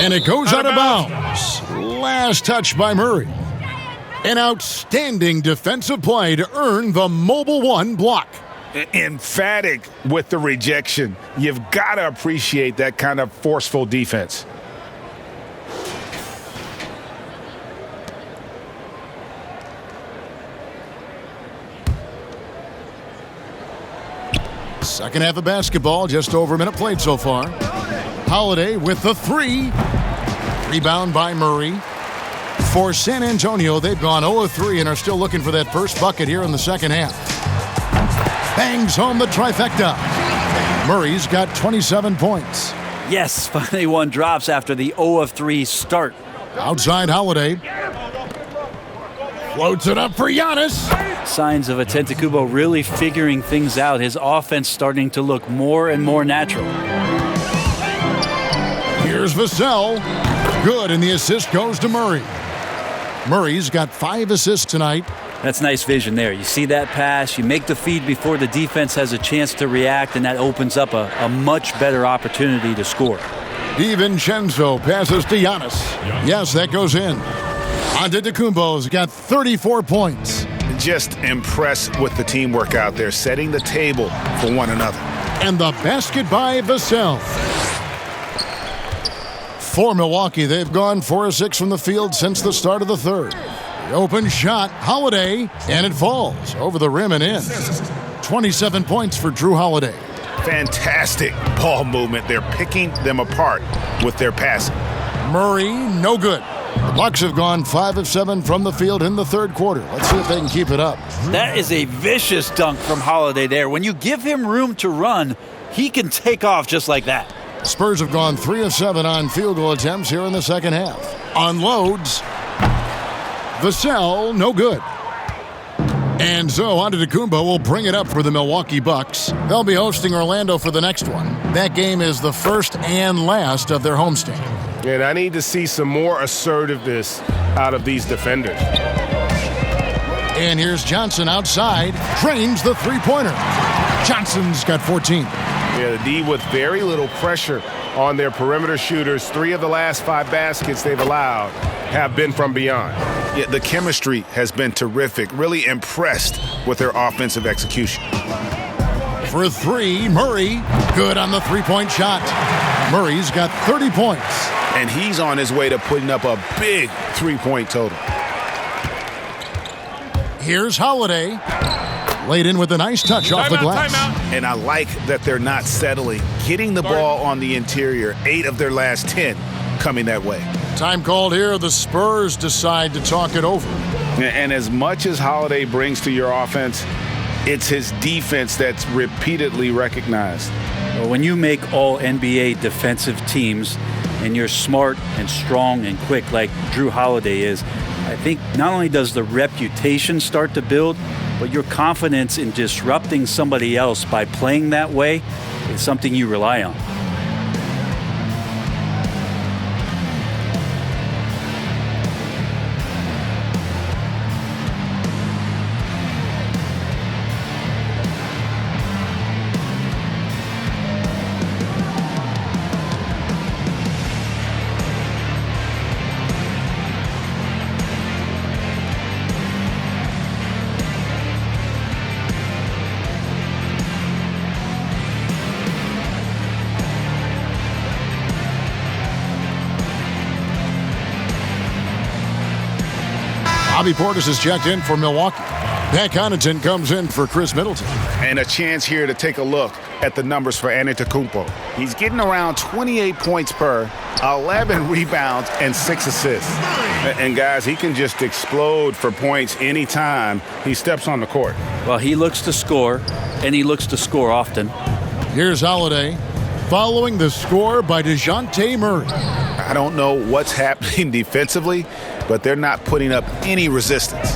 And it goes out of bounds. Last touch by Murray. An outstanding defensive play to earn the Mobile One block. Emphatic with the rejection. You've got to appreciate that kind of forceful defense. Second half of basketball, just over a minute played so far. Holiday with the 3. Rebound by Murray. For San Antonio, they've gone 0-3 and are still looking for that first bucket here in the second half. Bangs home the trifecta. Murray's got 27 points. Yes, finally one drops after the 0-3 start. Outside Holiday. Floats it up for Giannis. Signs of Antetokounmpo really figuring things out. His offense starting to look more and more natural. Here's Vassell. Good, and the assist goes to Murray. Murray's got 5 assists tonight. That's nice vision there. You see that pass, you make the feed before the defense has a chance to react, and that opens up a much better opportunity to score. DiVincenzo passes to Giannis. Yes, that goes in. Antetokounmpo's got 34 points. Just impressed with the teamwork out there, setting the table for one another. And the basket by Vassell. For Milwaukee, they've gone 4 of 6 from the field since the start of the third. The open shot, Holiday, and it falls over the rim and in. 27 points for Jrue Holiday. Fantastic ball movement. They're picking them apart with their passing. Murray, no good. The Bucks have gone 5 of 7 from the field in the third quarter. Let's see if they can keep it up. That is a vicious dunk from Holiday there. When you give him room to run, he can take off just like that. Spurs have gone 3 of 7 on field goal attempts here in the second half. Unloads. Vassell, no good. And so Antetokounmpo will bring it up for the Milwaukee Bucks. They'll be hosting Orlando for the next one. That game is the first and last of their homestand. And I need to see some more assertiveness out of these defenders. And here's Johnson outside. Drains the three-pointer. Johnson's got 14. Yeah, the D with very little pressure on their perimeter shooters. 3 of the last 5 baskets they've allowed have been from beyond. Yeah, the chemistry has been terrific. Really impressed with their offensive execution. For 3, Murray. Good on the three-point shot. Murray's got 30 points. And he's on his way to putting up a big three-point total. Here's Holiday. Laid in with a nice touch off the glass. And I like that they're not settling. Getting the ball on the interior, 8 of their last 10 coming that way. Time called here. The Spurs decide to talk it over. And as much as Holiday brings to your offense, it's his defense that's repeatedly recognized. Well, when you make all NBA defensive teams and you're smart and strong and quick like Jrue Holiday is, I think not only does the reputation start to build, but your confidence in disrupting somebody else by playing that way is something you rely on. Bobby Portis is checked in for Milwaukee. Pat Connaughton comes in for Chris Middleton. And a chance here to take a look at the numbers for Antetokounmpo. He's getting around 28 points per, 11 rebounds, and 6 assists. And guys, he can just explode for points anytime he steps on the court. Well, he looks to score, and he looks to score often. Here's Holiday, following the score by Dejounte Murray. I don't know what's happening defensively, but they're not putting up any resistance.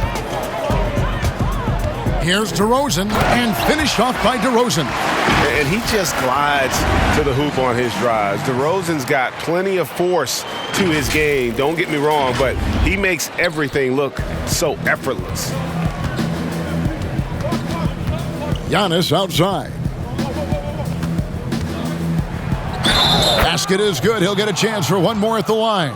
Here's DeRozan, and finished off by DeRozan. And he just glides to the hoop on his drives. DeRozan's got plenty of force to his game, don't get me wrong, but he makes everything look so effortless. Giannis outside. Basket is good. He'll get a chance for one more at the line.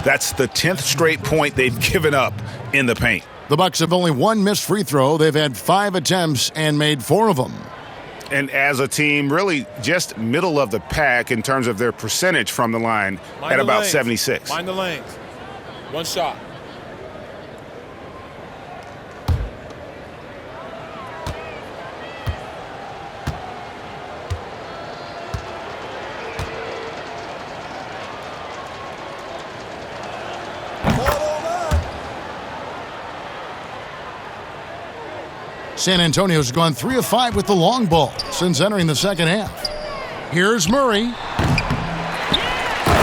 That's the 10th straight point they've given up in the paint. The Bucks have only one missed free throw. They've had 5 attempts and made 4 of them. And as a team, really just middle of the pack in terms of their percentage from the line at about 76. Mind the lanes. One shot. San Antonio's gone 3 of 5 with the long ball since entering the second half. Here's Murray.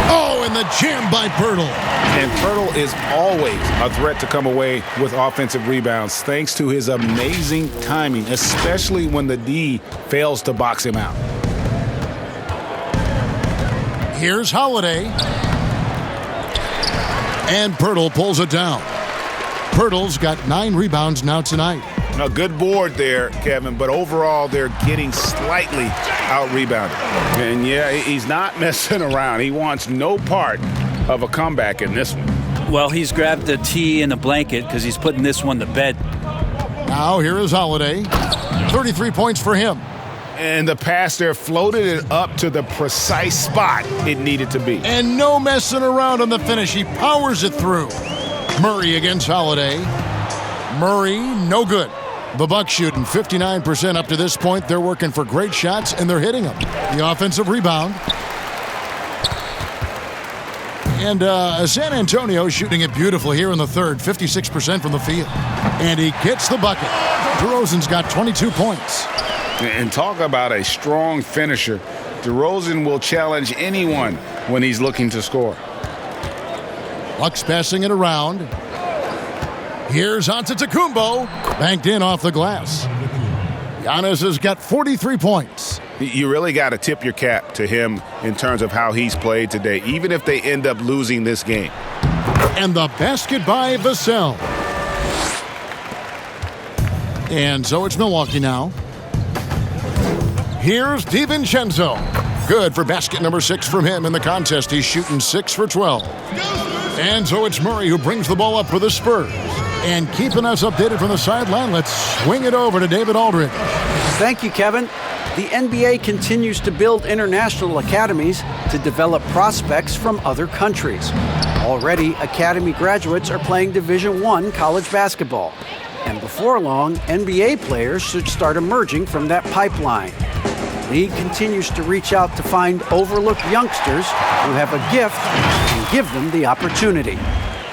Oh, and the jam by Pirtle. And Pirtle is always a threat to come away with offensive rebounds thanks to his amazing timing, especially when the D fails to box him out. Here's Holiday. And Pirtle pulls it down. Pirtle's got 9 rebounds now tonight. A good board there, Kevin, but overall they're getting slightly out-rebounded. And yeah, he's not messing around. He wants no part of a comeback in this one. Well, he's grabbed the tee and a blanket because he's putting this one to bed. Now here is Holiday. 33 points for him. And the pass there floated it up to the precise spot it needed to be. And no messing around on the finish. He powers it through. Murray against Holiday. Murray, no good. The Bucks shooting 59% up to this point. They're working for great shots, and they're hitting them. The offensive rebound. And San Antonio shooting it beautiful here in the third, 56% from the field. And he gets the bucket. DeRozan's got 22 points. And talk about a strong finisher. DeRozan will challenge anyone when he's looking to score. Bucks passing it around. Here's Antetokounmpo, banked in off the glass. Giannis has got 43 points. You really got to tip your cap to him in terms of how he's played today, even if they end up losing this game. And the basket by Vassell. And so it's Milwaukee now. Here's DiVincenzo. Good for basket number 6 from him in the contest. He's shooting 6 for 12. And so it's Murray who brings the ball up for the Spurs. And keeping us updated from the sideline, let's swing it over to David Aldridge. Thank you, Kevin. The NBA continues to build international academies to develop prospects from other countries. Already, academy graduates are playing Division I college basketball. And before long, NBA players should start emerging from that pipeline. The league continues to reach out to find overlooked youngsters who have a gift and give them the opportunity.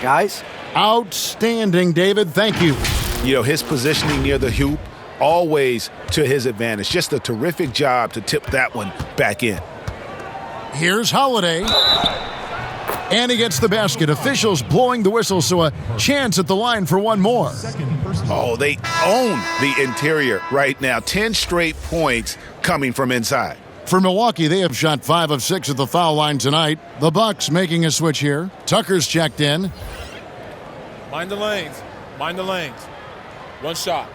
Guys? Outstanding, David. Thank you. You know, his positioning near the hoop, always to his advantage. Just a terrific job to tip that one back in. Here's Holiday. And he gets the basket. Officials blowing the whistle, so a chance at the line for one more. Oh, they own the interior right now. 10 straight points coming from inside. For Milwaukee, they have shot 5 of 6 at the foul line tonight. The Bucks making a switch here. Tucker's checked in. Mind the lanes. Mind the lanes. One shot.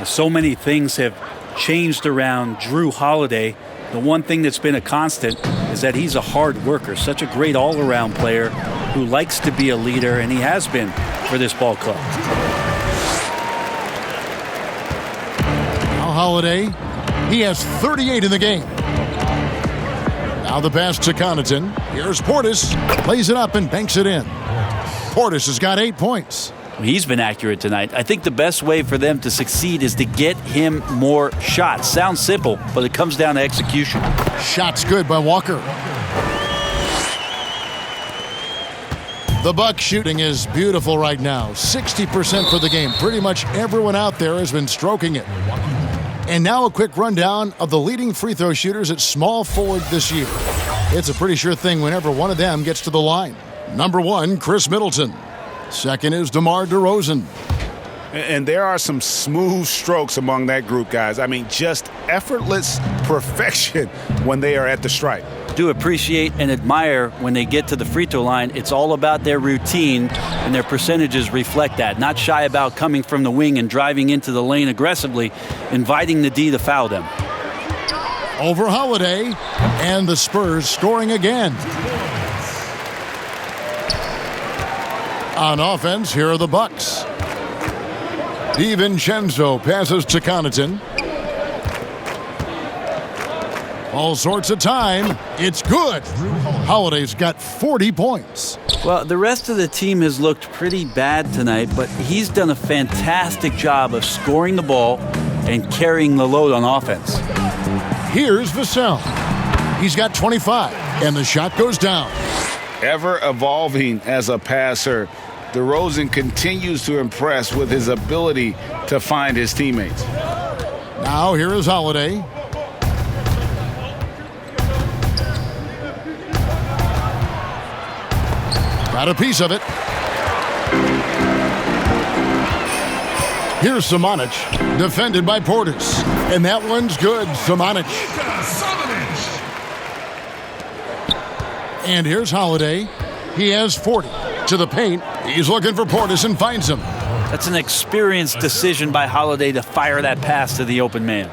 So many things have changed around Jrue Holiday. The one thing that's been a constant is that he's a hard worker, such a great all-around player who likes to be a leader, and he has been for this ball club. Now Holiday, he has 38 in the game. Now the pass to Connaughton. Here's Portis, plays it up and banks it in. Portis has got 8 points. He's been accurate tonight. I think the best way for them to succeed is to get him more shots. Sounds simple, but it comes down to execution. Shots good by Walker. The Bucks shooting is beautiful right now. 60% for the game. Pretty much everyone out there has been stroking it. And now a quick rundown of the leading free throw shooters at small forward this year. It's a pretty sure thing whenever one of them gets to the line. Number 1, Chris Middleton. Second is DeMar DeRozan. And there are some smooth strokes among that group, guys. I mean, just effortless perfection when they are at the stripe. Do appreciate and admire when they get to the free throw line. It's all about their routine, and their percentages reflect that. Not shy about coming from the wing and driving into the lane aggressively, inviting the D to foul them. Over Holiday, and the Spurs scoring again. On offense, here are the Bucks. DiVincenzo passes to Connaughton. All sorts of time. It's good. Holiday's got 40 points. Well, the rest of the team has looked pretty bad tonight, but he's done a fantastic job of scoring the ball and carrying the load on offense. Here's Vassell. He's got 25, and the shot goes down. Ever evolving as a passer, DeRozan continues to impress with his ability to find his teammates. Now here is Holiday. Got a piece of it. Here's Samanic, defended by Portis. And that one's good, Samanic. And here's Holiday. He has 40. To the paint. He's looking for Portis and finds him. That's an experienced decision by Holiday to fire that pass to the open man.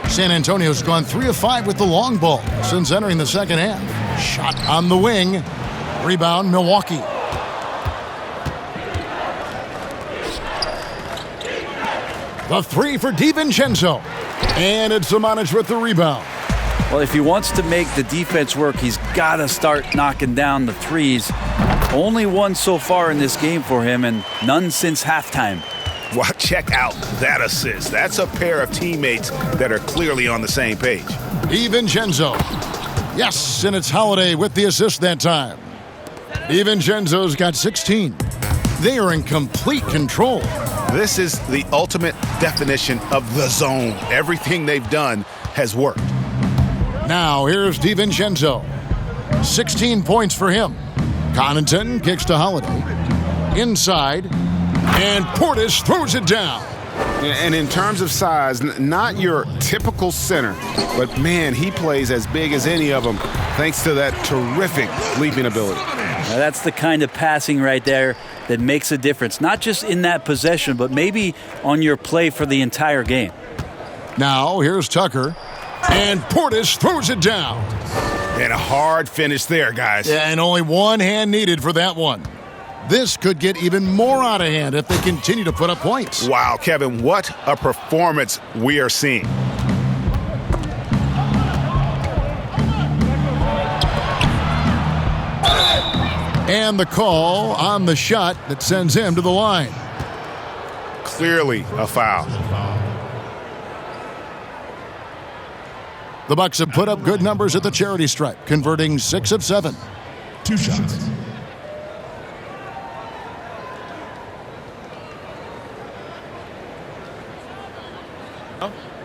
San Antonio's gone 3 of 5 with the long ball since entering the second half. Shot on the wing. Rebound, Milwaukee. The three for DiVincenzo. And it's Zimonjic with the rebound. Well, if he wants to make the defense work, he's got to start knocking down the threes. Only one so far in this game for him, and none since halftime. Well, check out that assist. That's a pair of teammates that are clearly on the same page. DiVincenzo. Yes, and it's Holiday with the assist that time. DiVincenzo's got 16. They are in complete control. This is the ultimate definition of the zone. Everything they've done has worked. Now here's DiVincenzo. 16 points for him. Connaughton kicks to Holiday. Inside. And Portis throws it down. And in terms of size, not your typical center, but man, he plays as big as any of them thanks to that terrific leaping ability. Now that's the kind of passing right there that makes a difference, not just in that possession, but maybe on your play for the entire game. Now here's Tucker. And Portis throws it down. And a hard finish there, guys. Yeah, and only one hand needed for that one. This could get even more out of hand if they continue to put up points. Wow, Kevin, what a performance we are seeing. And the call on the shot that sends him to the line. Clearly a foul. The Bucks have put up good numbers at the charity stripe, converting 6 of 7. 2 shots.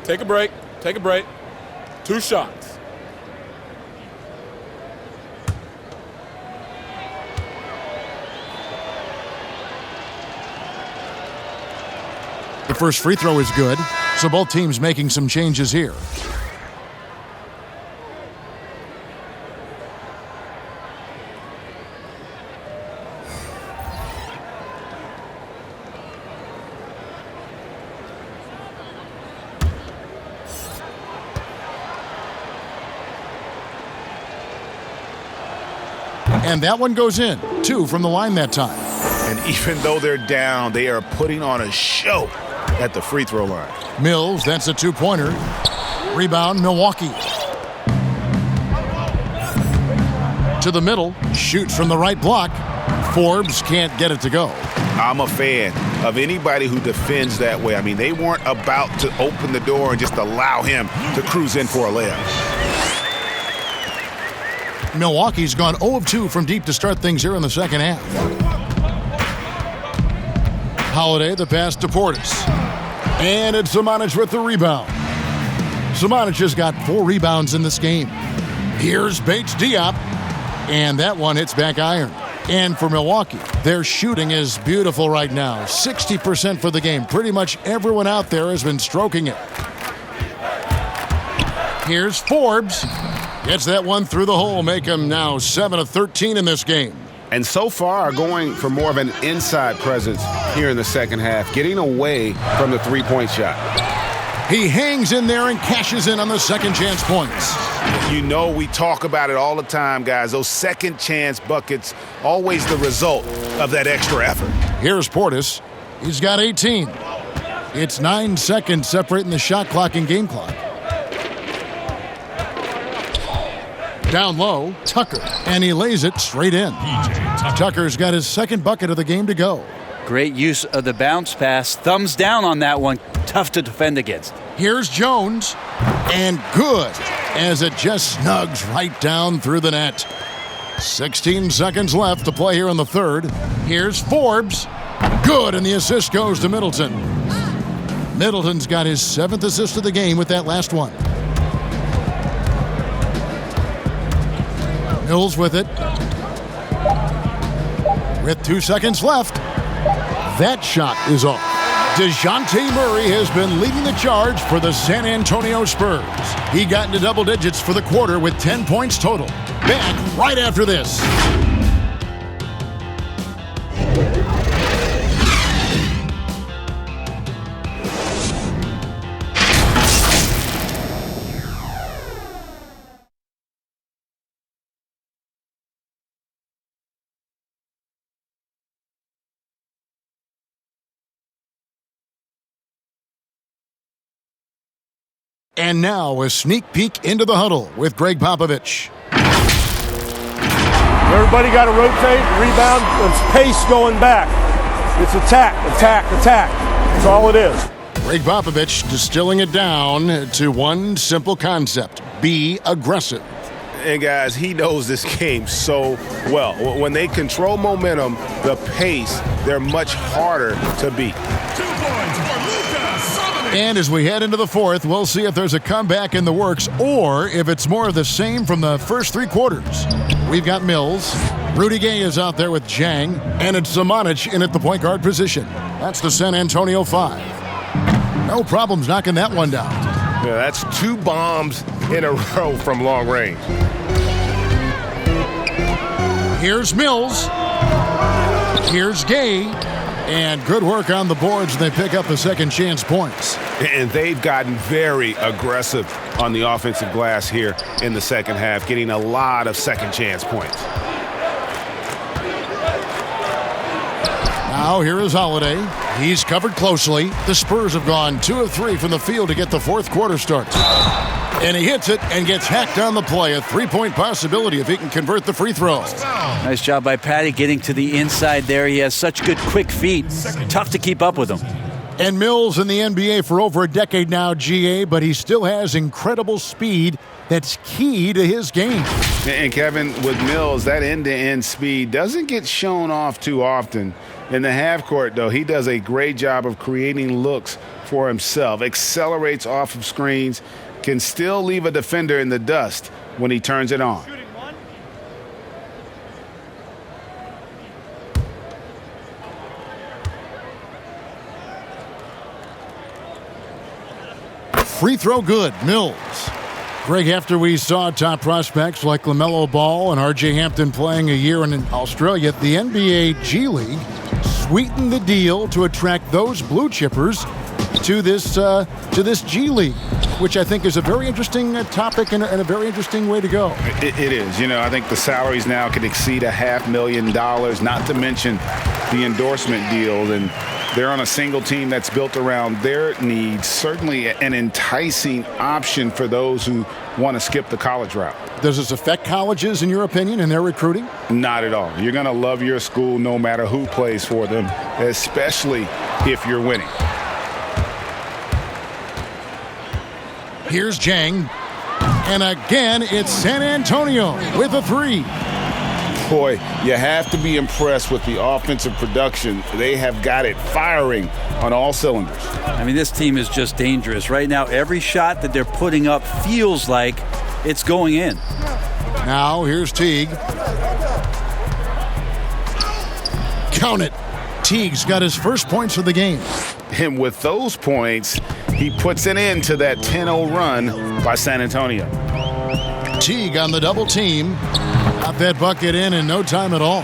Take a break. Take a break. 2 shots. The first free throw is good, so both teams making some changes here. And that one goes in. 2 from the line that time. And even though they're down, they are putting on a show at the free throw line. Mills, that's a 2-pointer. Rebound, Milwaukee. To the middle, shoots from the right block. Forbes can't get it to go. I'm a fan of anybody who defends that way. I mean, they weren't about to open the door and just allow him to cruise in for a layup. Milwaukee's gone 0 of 2 from deep to start things here in the second half. Holiday, the pass to Portis. And it's Zimonjic with the rebound. Zimonjic has got 4 rebounds in this game. Here's Bates Diop. And that one hits back iron. And for Milwaukee, their shooting is beautiful right now. 60% for the game. Pretty much everyone out there has been stroking it. Here's Forbes. Gets that one through the hole, make him now 7 of 13 in this game. And so far, going for more of an inside presence here in the second half, getting away from the three-point shot. He hangs in there and cashes in on the second chance points. You know, we talk about it all the time, guys. Those second chance buckets, always the result of that extra effort. Here's Portis. He's got 18. It's 9 seconds separating the shot clock and game clock. Down low, Tucker, and he lays it straight in. Tucker's got his second bucket of the game to go. Great use of the bounce pass. Thumbs down on that one. Tough to defend against. Here's Jones, and good, as it just snugs right down through the net. 16 seconds left to play here in the third. Here's Forbes. Good, and the assist goes to Middleton. Middleton's got his 7th assist of the game with that last one. Mills with it. With 2 seconds left. That shot is off. Dejounte Murray has been leading the charge for the San Antonio Spurs. He got into double digits for the quarter with 10 points total. Back right after this. And now a sneak peek into the huddle with Greg Popovich. Everybody got to rotate, rebound. It's pace going back. It's attack, attack, attack. That's all it is. Greg Popovich distilling it down to one simple concept: be aggressive. And guys, he knows this game so well. When they control momentum, the pace, they're much harder to beat. 2 points for Luka. And as we head into the fourth, we'll see if there's a comeback in the works or if it's more of the same from the first 3 quarters. We've got Mills. Rudy Gay is out there with Jang, and it's Zamanic in at the point guard position. That's the San Antonio 5. No problems knocking that one down. Yeah, that's 2 bombs in a row from long range. Here's Mills. Here's Gay. And good work on the boards. They pick up the second chance points. And they've gotten very aggressive on the offensive glass here in the second half, getting a lot of second chance points. Now here is Holiday. He's covered closely. The Spurs have gone 2 of 3 from the field to get the fourth quarter started. And he hits it and gets hacked on the play. A 3-point possibility if he can convert the free throw. Nice job by Patty getting to the inside there. He has such good quick feet. Tough to keep up with him. And Mills in the NBA for over a decade now, GA, but he still has incredible speed that's key to his game. And Kevin, with Mills, that end-to-end speed doesn't get shown off too often. In the half court, though, he does a great job of creating looks for himself, accelerates off of screens, can still leave a defender in the dust when he turns it on. Free throw good, Mills. Greg, after we saw top prospects like LaMelo Ball and R.J. Hampton playing a year in Australia, the NBA G League sweetened the deal to attract those blue chippers to this G League, which I think is a very interesting topic and a very interesting way to go. It is. You know, I think the salaries now could exceed $500,000, not to mention the endorsement deals, and they're on a single team that's built around their needs. Certainly an enticing option for those who want to skip the college route. Does this affect colleges, in your opinion, in their recruiting? Not at all. You're going to love your school no matter who plays for them, especially if you're winning. Here's Jang. And again, it's San Antonio with a 3. Boy, you have to be impressed with the offensive production. They have got it firing on all cylinders. I mean, this team is just dangerous. Right now, every shot that they're putting up feels like it's going in. Now, here's Teague. Count it. Teague's got his first points of the game. And with those points, he puts an end to that 10-0 run by San Antonio. Teague on the double team. Got that bucket in no time at all.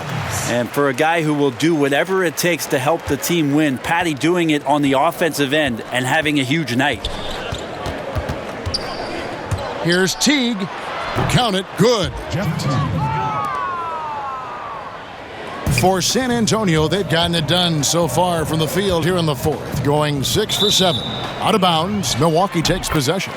And for a guy who will do whatever it takes to help the team win, Patty doing it on the offensive end and having a huge night. Here's Teague. Count it. Good. For San Antonio, they've gotten it done so far from the field here in the fourth, going 6 for 7. Out of bounds, Milwaukee takes possession.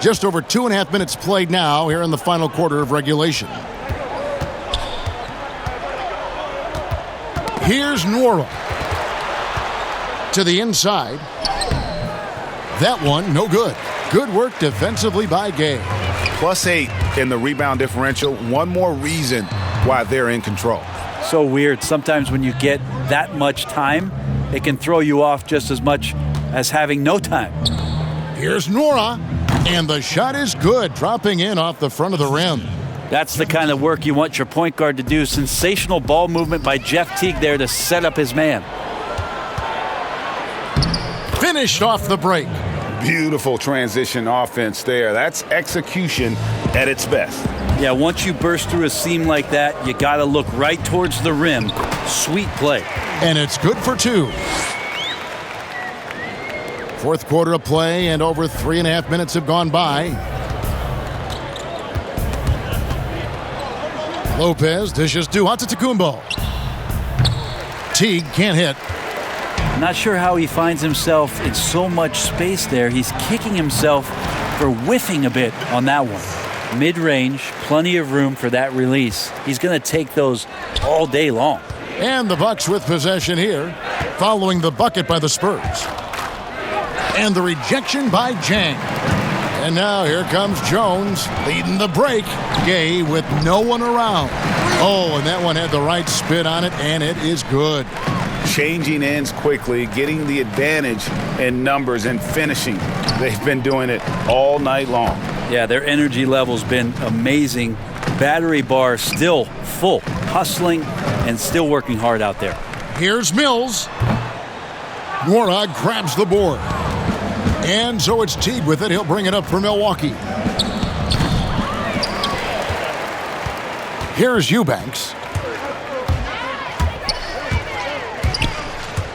Just over 2.5 minutes played now here in the final quarter of regulation. Here's Nwora. To the inside. That one, no good. Good work defensively by Gay. +8 in the rebound differential. One more reason why they're in control. So weird. Sometimes when you get that much time, it can throw you off just as much as having no time. Here's Nwora. And the shot is good, dropping in off the front of the rim. That's the kind of work you want your point guard to do. Sensational ball movement by Jeff Teague there to set up his man. Finished off the break. Beautiful transition offense there. That's execution at its best. Yeah, once you burst through a seam like that, you got to look right towards the rim. Sweet play. And it's good for 2. Fourth quarter of play, and over 3.5 minutes have gone by. Lopez dishes to Antetokounmpo. Teague can't hit. Not sure how he finds himself in so much space there. He's kicking himself for whiffing a bit on that one. Mid-range, plenty of room for that release. He's going to take those all day long. And the Bucks with possession here, following the bucket by the Spurs. And the rejection by Jang. And now here comes Jones leading the break. Gay with no one around. Oh, and that one had the right spin on it, and it is good. Changing ends quickly, getting the advantage in numbers and finishing. They've been doing it all night long. Yeah, their energy level's been amazing. Battery bar still full, hustling and still working hard out there. Here's Mills. Nwora grabs the board. And so it's Teague with it. He'll bring it up for Milwaukee. Here's Eubanks.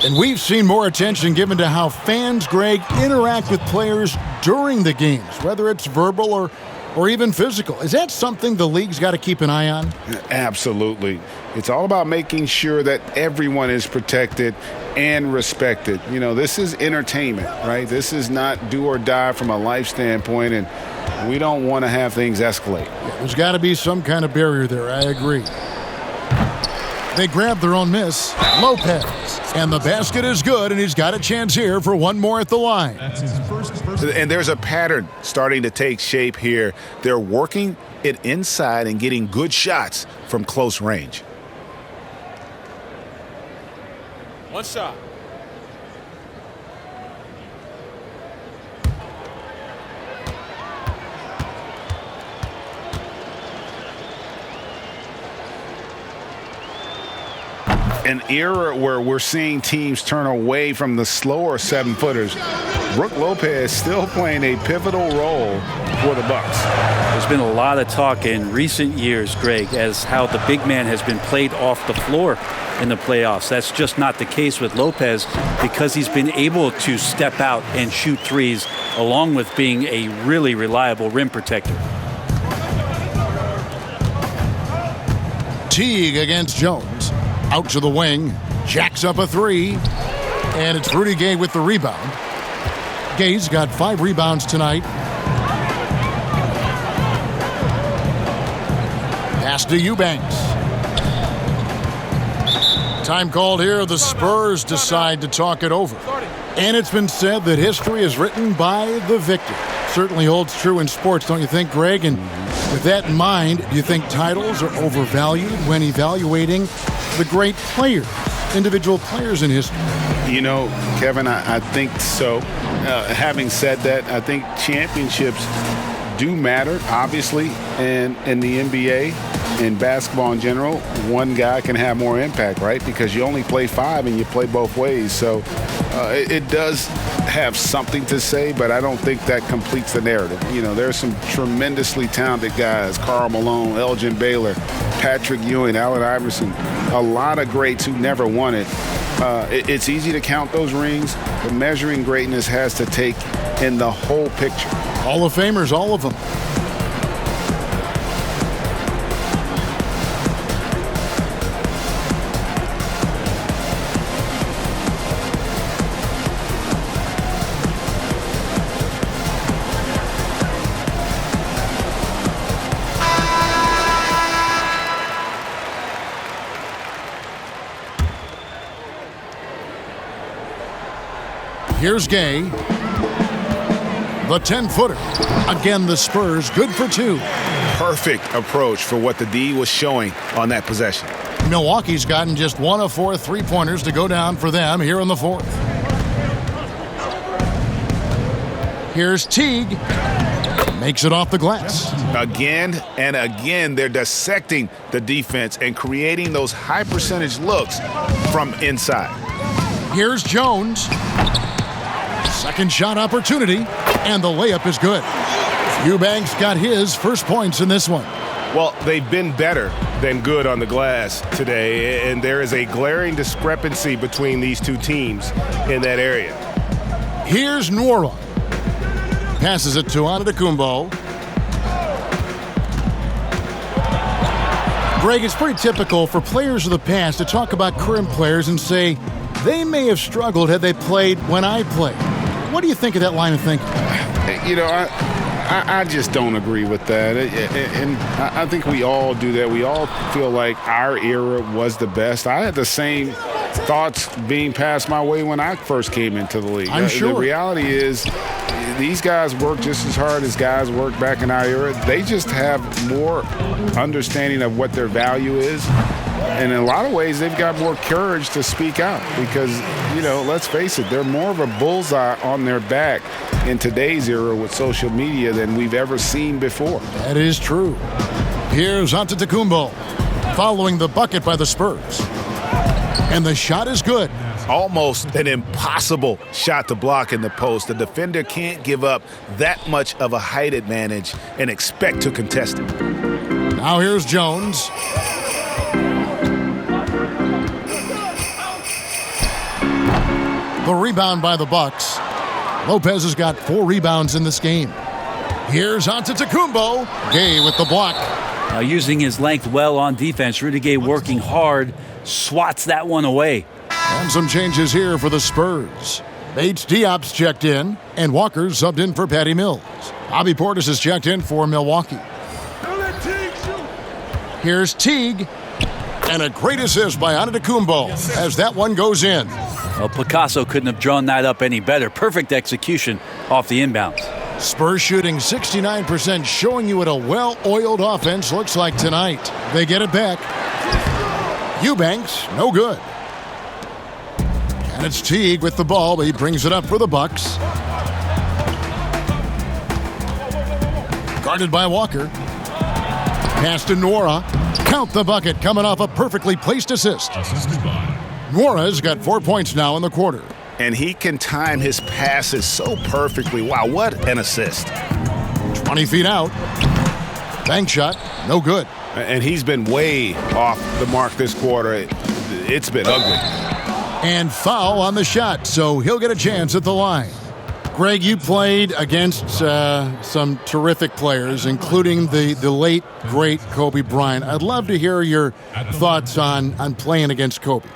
And we've seen more attention given to how fans, Greg, interact with players during the games, whether it's verbal or even physical. Is that something the league's got to keep an eye on? Absolutely. It's all about making sure that everyone is protected and respected. You know, this is entertainment, right? This is not do or die from a life standpoint, and we don't want to have things escalate. There's got to be some kind of barrier there. I agree. They grab their own miss. Lopez. And the basket is good, and he's got a chance here for one more at the line. That's his first. And there's a pattern starting to take shape here. They're working it inside and getting good shots from close range. One shot. An era where we're seeing teams turn away from the slower 7-footers. Brook Lopez still playing a pivotal role for the Bucks. There's been a lot of talk in recent years, Greg, as how the big man has been played off the floor in the playoffs. That's just not the case with Lopez because he's been able to step out and shoot threes along with being a really reliable rim protector. Teague against Jones. Out to the wing. Jacks up a three. And it's Rudy Gay with the rebound. Gay's got 5 rebounds tonight. Pass to Eubanks. Time called here. The Spurs decide to talk it over. And it's been said that history is written by the victor. Certainly holds true in sports, don't you think, Greg? And with that in mind, do you think titles are overvalued when evaluating the great players, individual players in history? You know, Kevin, I think so. Having said that, I think championships do matter, obviously, and in the NBA and basketball in general, one guy can have more impact, right? Because you only play 5 and you play both ways. So it does have something to say, but I don't think that completes the narrative. You know, there's some tremendously talented guys, Karl Malone, Elgin Baylor, Patrick Ewing, Allen Iverson, a lot of greats who never won it. It's easy to count those rings, but measuring greatness has to take in the whole picture. Hall of Famers, all of them. Here's Gay. The 10-footer. Again, the Spurs good for 2. Perfect approach for what the D was showing on that possession. Milwaukee's gotten just 1 of 4 3-pointers to go down for them here in the 4th. Here's Teague. Makes it off the glass. Again and again, they're dissecting the defense and creating those high-percentage looks from inside. Here's Jones. Second shot opportunity, and the layup is good. Eubanks got his first points in this one. Well, they've been better than good on the glass today, and there is a glaring discrepancy between these two teams in that area. Here's Nwora. Passes it to Antetokounmpo. Greg, it's pretty typical for players of the past to talk about current players and say they may have struggled had they played when I played. What do you think of that line of thinking? You know, I just don't agree with that. And I think we all do that. We all feel like our era was the best. I had the same thoughts being passed my way when I first came into the league. I'm sure. The reality is these guys work just as hard as guys worked back in our era. They just have more understanding of what their value is. And in a lot of ways, they've got more courage to speak out because, you know, let's face it, they're more of a bullseye on their back in today's era with social media than we've ever seen before. That is true. Here's Antetokounmpo following the bucket by the Spurs. And the shot is good. Almost an impossible shot to block in the post. The defender can't give up that much of a height advantage and expect to contest it. Now here's Jones. The rebound by the Bucks. Lopez has got 4 rebounds in this game. Here's Antetokounmpo. Gay with the block. Now using his length well on defense, Rudy Gay working hard, swats that one away. And some changes here for the Spurs. Bates Diop's checked in, and Walker's subbed in for Patty Mills. Bobby Portis is checked in for Milwaukee. Here's Teague, and a great assist by Antetokounmpo as that one goes in. Well, Picasso couldn't have drawn that up any better. Perfect execution off the inbounds. Spurs shooting 69%, showing you what a well-oiled offense looks like tonight. They get it back. Eubanks, no good. And it's Teague with the ball, but he brings it up for the Bucks. Guarded by Walker. Pass to Nora. Count the bucket, coming off a perfectly placed assist. Nora's got 4 points now in the quarter. And he can time his passes so perfectly. Wow, what an assist. 20 feet out. Bank shot, no good. And he's been way off the mark this quarter. It's been ugly. And foul on the shot, so he'll get a chance at the line. Greg, you played against some terrific players, including the late, great Kobe Bryant. I'd love to hear your thoughts on playing against Kobe.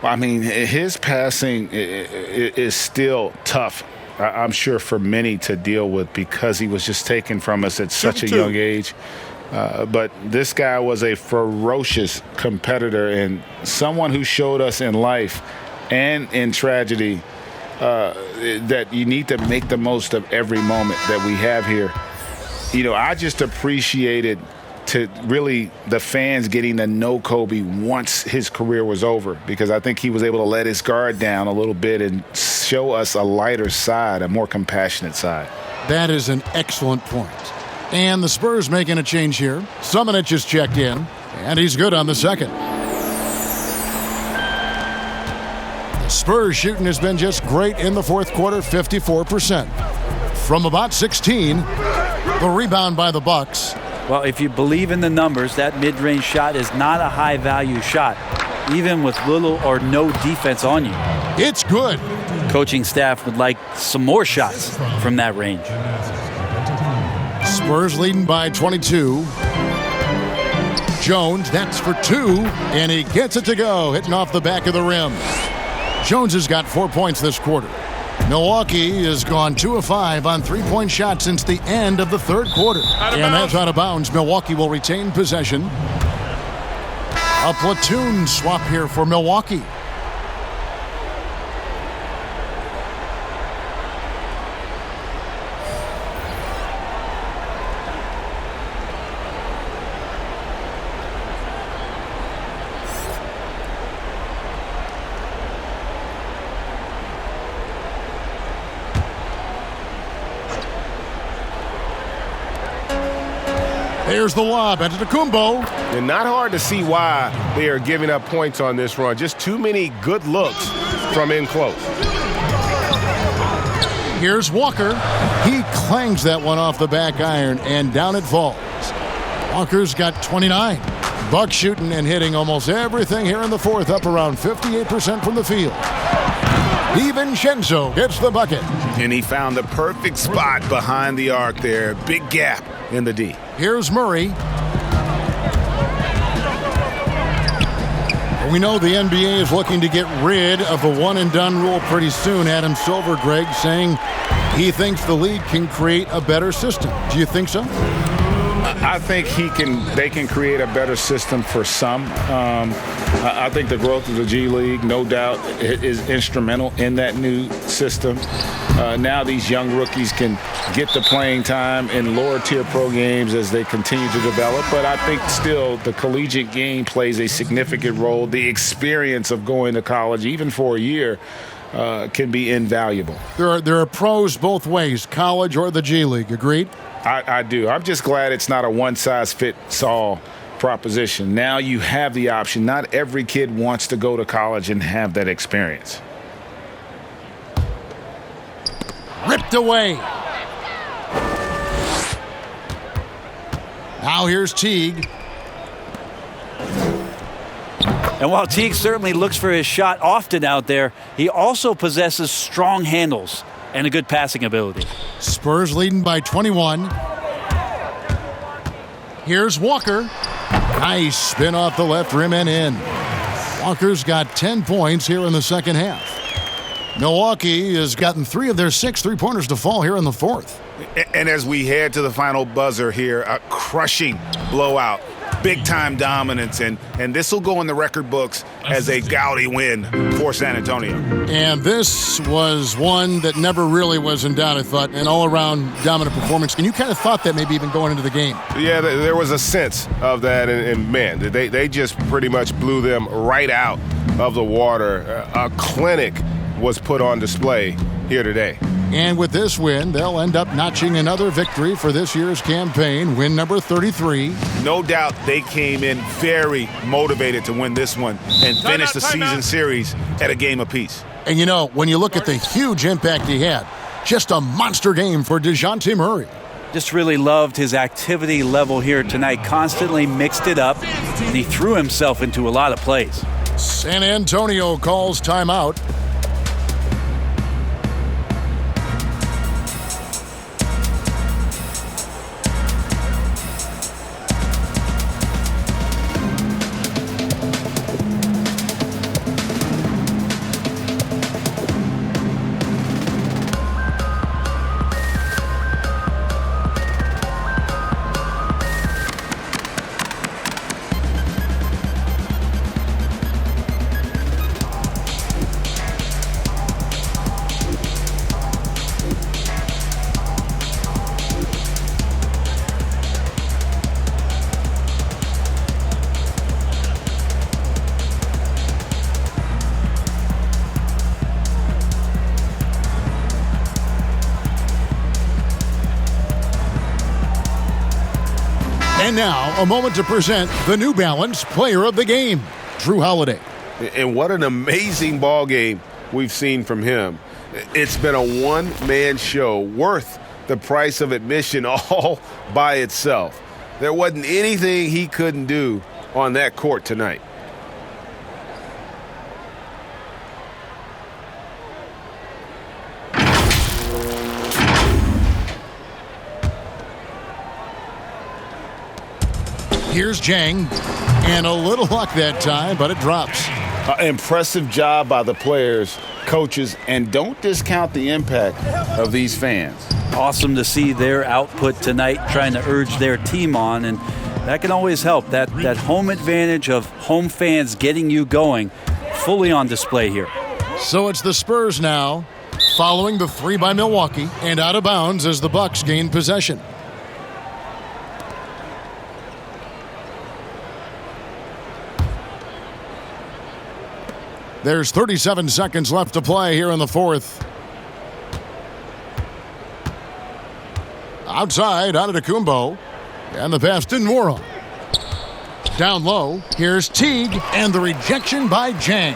I mean, his passing is still tough, I'm sure, for many to deal with because he was just taken from us at such a young age. But this guy was a ferocious competitor and someone who showed us in life and in tragedy that you need to make the most of every moment that we have here. You know, I just appreciated to really the fans getting to know Kobe once his career was over because I think he was able to let his guard down a little bit and show us a lighter side, a more compassionate side. That is an excellent point. And the Spurs making a change here. Sumanic is checked in, and he's good on the second. The Spurs shooting has been just great in the fourth quarter, 54%. From about 16, the rebound by the Bucks. Well, if you believe in the numbers, that mid-range shot is not a high-value shot, even with little or no defense on you. It's good. Coaching staff would like some more shots from that range. Spurs leading by 22. Jones, that's for 2, and he gets it to go, hitting off the back of the rim. Jones has got 4 points this quarter. Milwaukee has gone 2 of 5 on 3-point shots since the end of the third quarter. And that's out of bounds. Milwaukee will retain possession. A platoon swap here for Milwaukee. There's the lob at Antetokounmpo. And not hard to see why they are giving up points on this run. Just too many good looks from in close. Here's Walker. He clangs that one off the back iron, and down it falls. Walker's got 29. Bucks shooting and hitting almost everything here in the fourth, up around 58% from the field. DiVincenzo gets the bucket. And he found the perfect spot behind the arc there. Big gap in the D. Here's Murray. We know the NBA is looking to get rid of the one-and-done rule pretty soon. Adam Silver, Greg, saying he thinks the league can create a better system. Do you think so? I think they can create a better system for some. I think the growth of the G League, no doubt, is instrumental in that new system. Now these young rookies can get the playing time in lower-tier pro games as they continue to develop. But I think still the collegiate game plays a significant role. The experience of going to college, even for a year, can be invaluable. There are pros both ways, college or the G League. Agreed? I do. I'm just glad it's not a one-size-fits-all proposition. Now you have the option. Not every kid wants to go to college and have that experience. Ripped away. Now here's Teague. And while Teague certainly looks for his shot often out there, he also possesses strong handles and a good passing ability. Spurs leading by 21. Here's Walker. Nice spin off the left rim and in. Walker's got 10 points here in the second half. Milwaukee has gotten 3 of their 6 three-pointers to fall here in the fourth. And as we head to the final buzzer here, a crushing blowout. Big-time dominance, and this will go in the record books as a gaudy win for San Antonio. And this was one that never really was in doubt, I thought, an all-around dominant performance. And you kind of thought that maybe even going into the game. Yeah, there was a sense of that, and man, they just pretty much blew them right out of the water. A clinic was put on display here today. And with this win, they'll end up notching another victory for this year's campaign, win number 33. No doubt they came in very motivated to win this one and finish the season series at a game apiece. And you know, when you look at the huge impact he had, just a monster game for Dejounte Murray. Just really loved his activity level here tonight. Constantly mixed it up, and he threw himself into a lot of plays. San Antonio calls timeout. And now, a moment to present the New Balance Player of the Game, Jrue Holiday. And what an amazing ball game we've seen from him. It's been a one-man show worth the price of admission all by itself. There wasn't anything he couldn't do on that court tonight. Here's Jang, and a little luck that time, but it drops. Impressive job by the players, coaches, and don't discount the impact of these fans. Awesome to see their output tonight, trying to urge their team on, and that can always help. That home advantage of home fans getting you going, fully on display here. So it's the Spurs now, following the 3 by Milwaukee, and out of bounds as the Bucks gain possession. There's 37 seconds left to play here in the fourth. Outside, Antetokounmpo. And the pass to Nwora. Down low, here's Teague, and the rejection by Jang.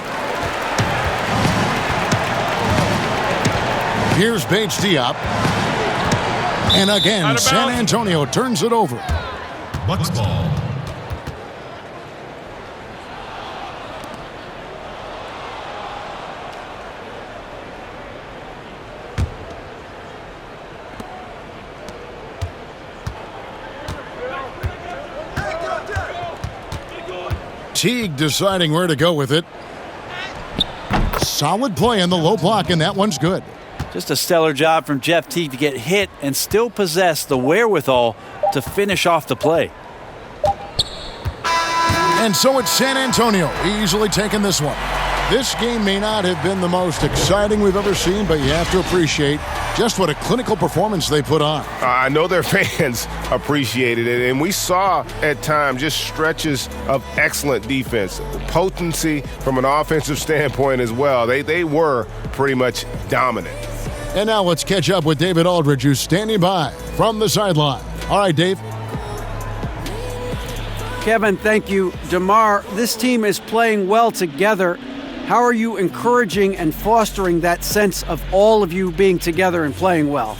Here's Bates Diop. And again, San Antonio turns it over. Bucks ball. Teague deciding where to go with it. Solid play on the low block, and that one's good. Just a stellar job from Jeff Teague to get hit and still possess the wherewithal to finish off the play. And so it's San Antonio easily taking this one. This game may not have been the most exciting we've ever seen, but you have to appreciate just what a clinical performance they put on. I know their fans appreciated it, and we saw at times just stretches of excellent defense, potency from an offensive standpoint as well. They were pretty much dominant. And now let's catch up with David Aldridge, who's standing by from the sideline. All right, Dave. Kevin, thank you. DeMar, this team is playing well together. How are you encouraging and fostering that sense of all of you being together and playing well?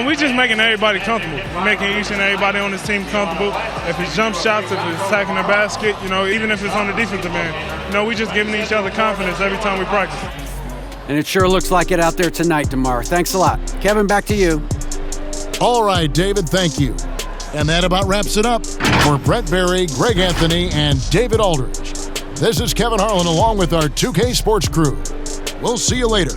We're just making everybody comfortable. We're making each and everybody on this team comfortable. If it's jump shots, if it's attacking the basket, even if it's on the defensive end, we're just giving each other confidence every time we practice. And it sure looks like it out there tonight, DeMar. Thanks a lot. Kevin, back to you. All right, David, thank you. And that about wraps it up for Brett Berry, Greg Anthony, and David Aldridge. This is Kevin Harlan along with our 2K Sports crew. We'll see you later.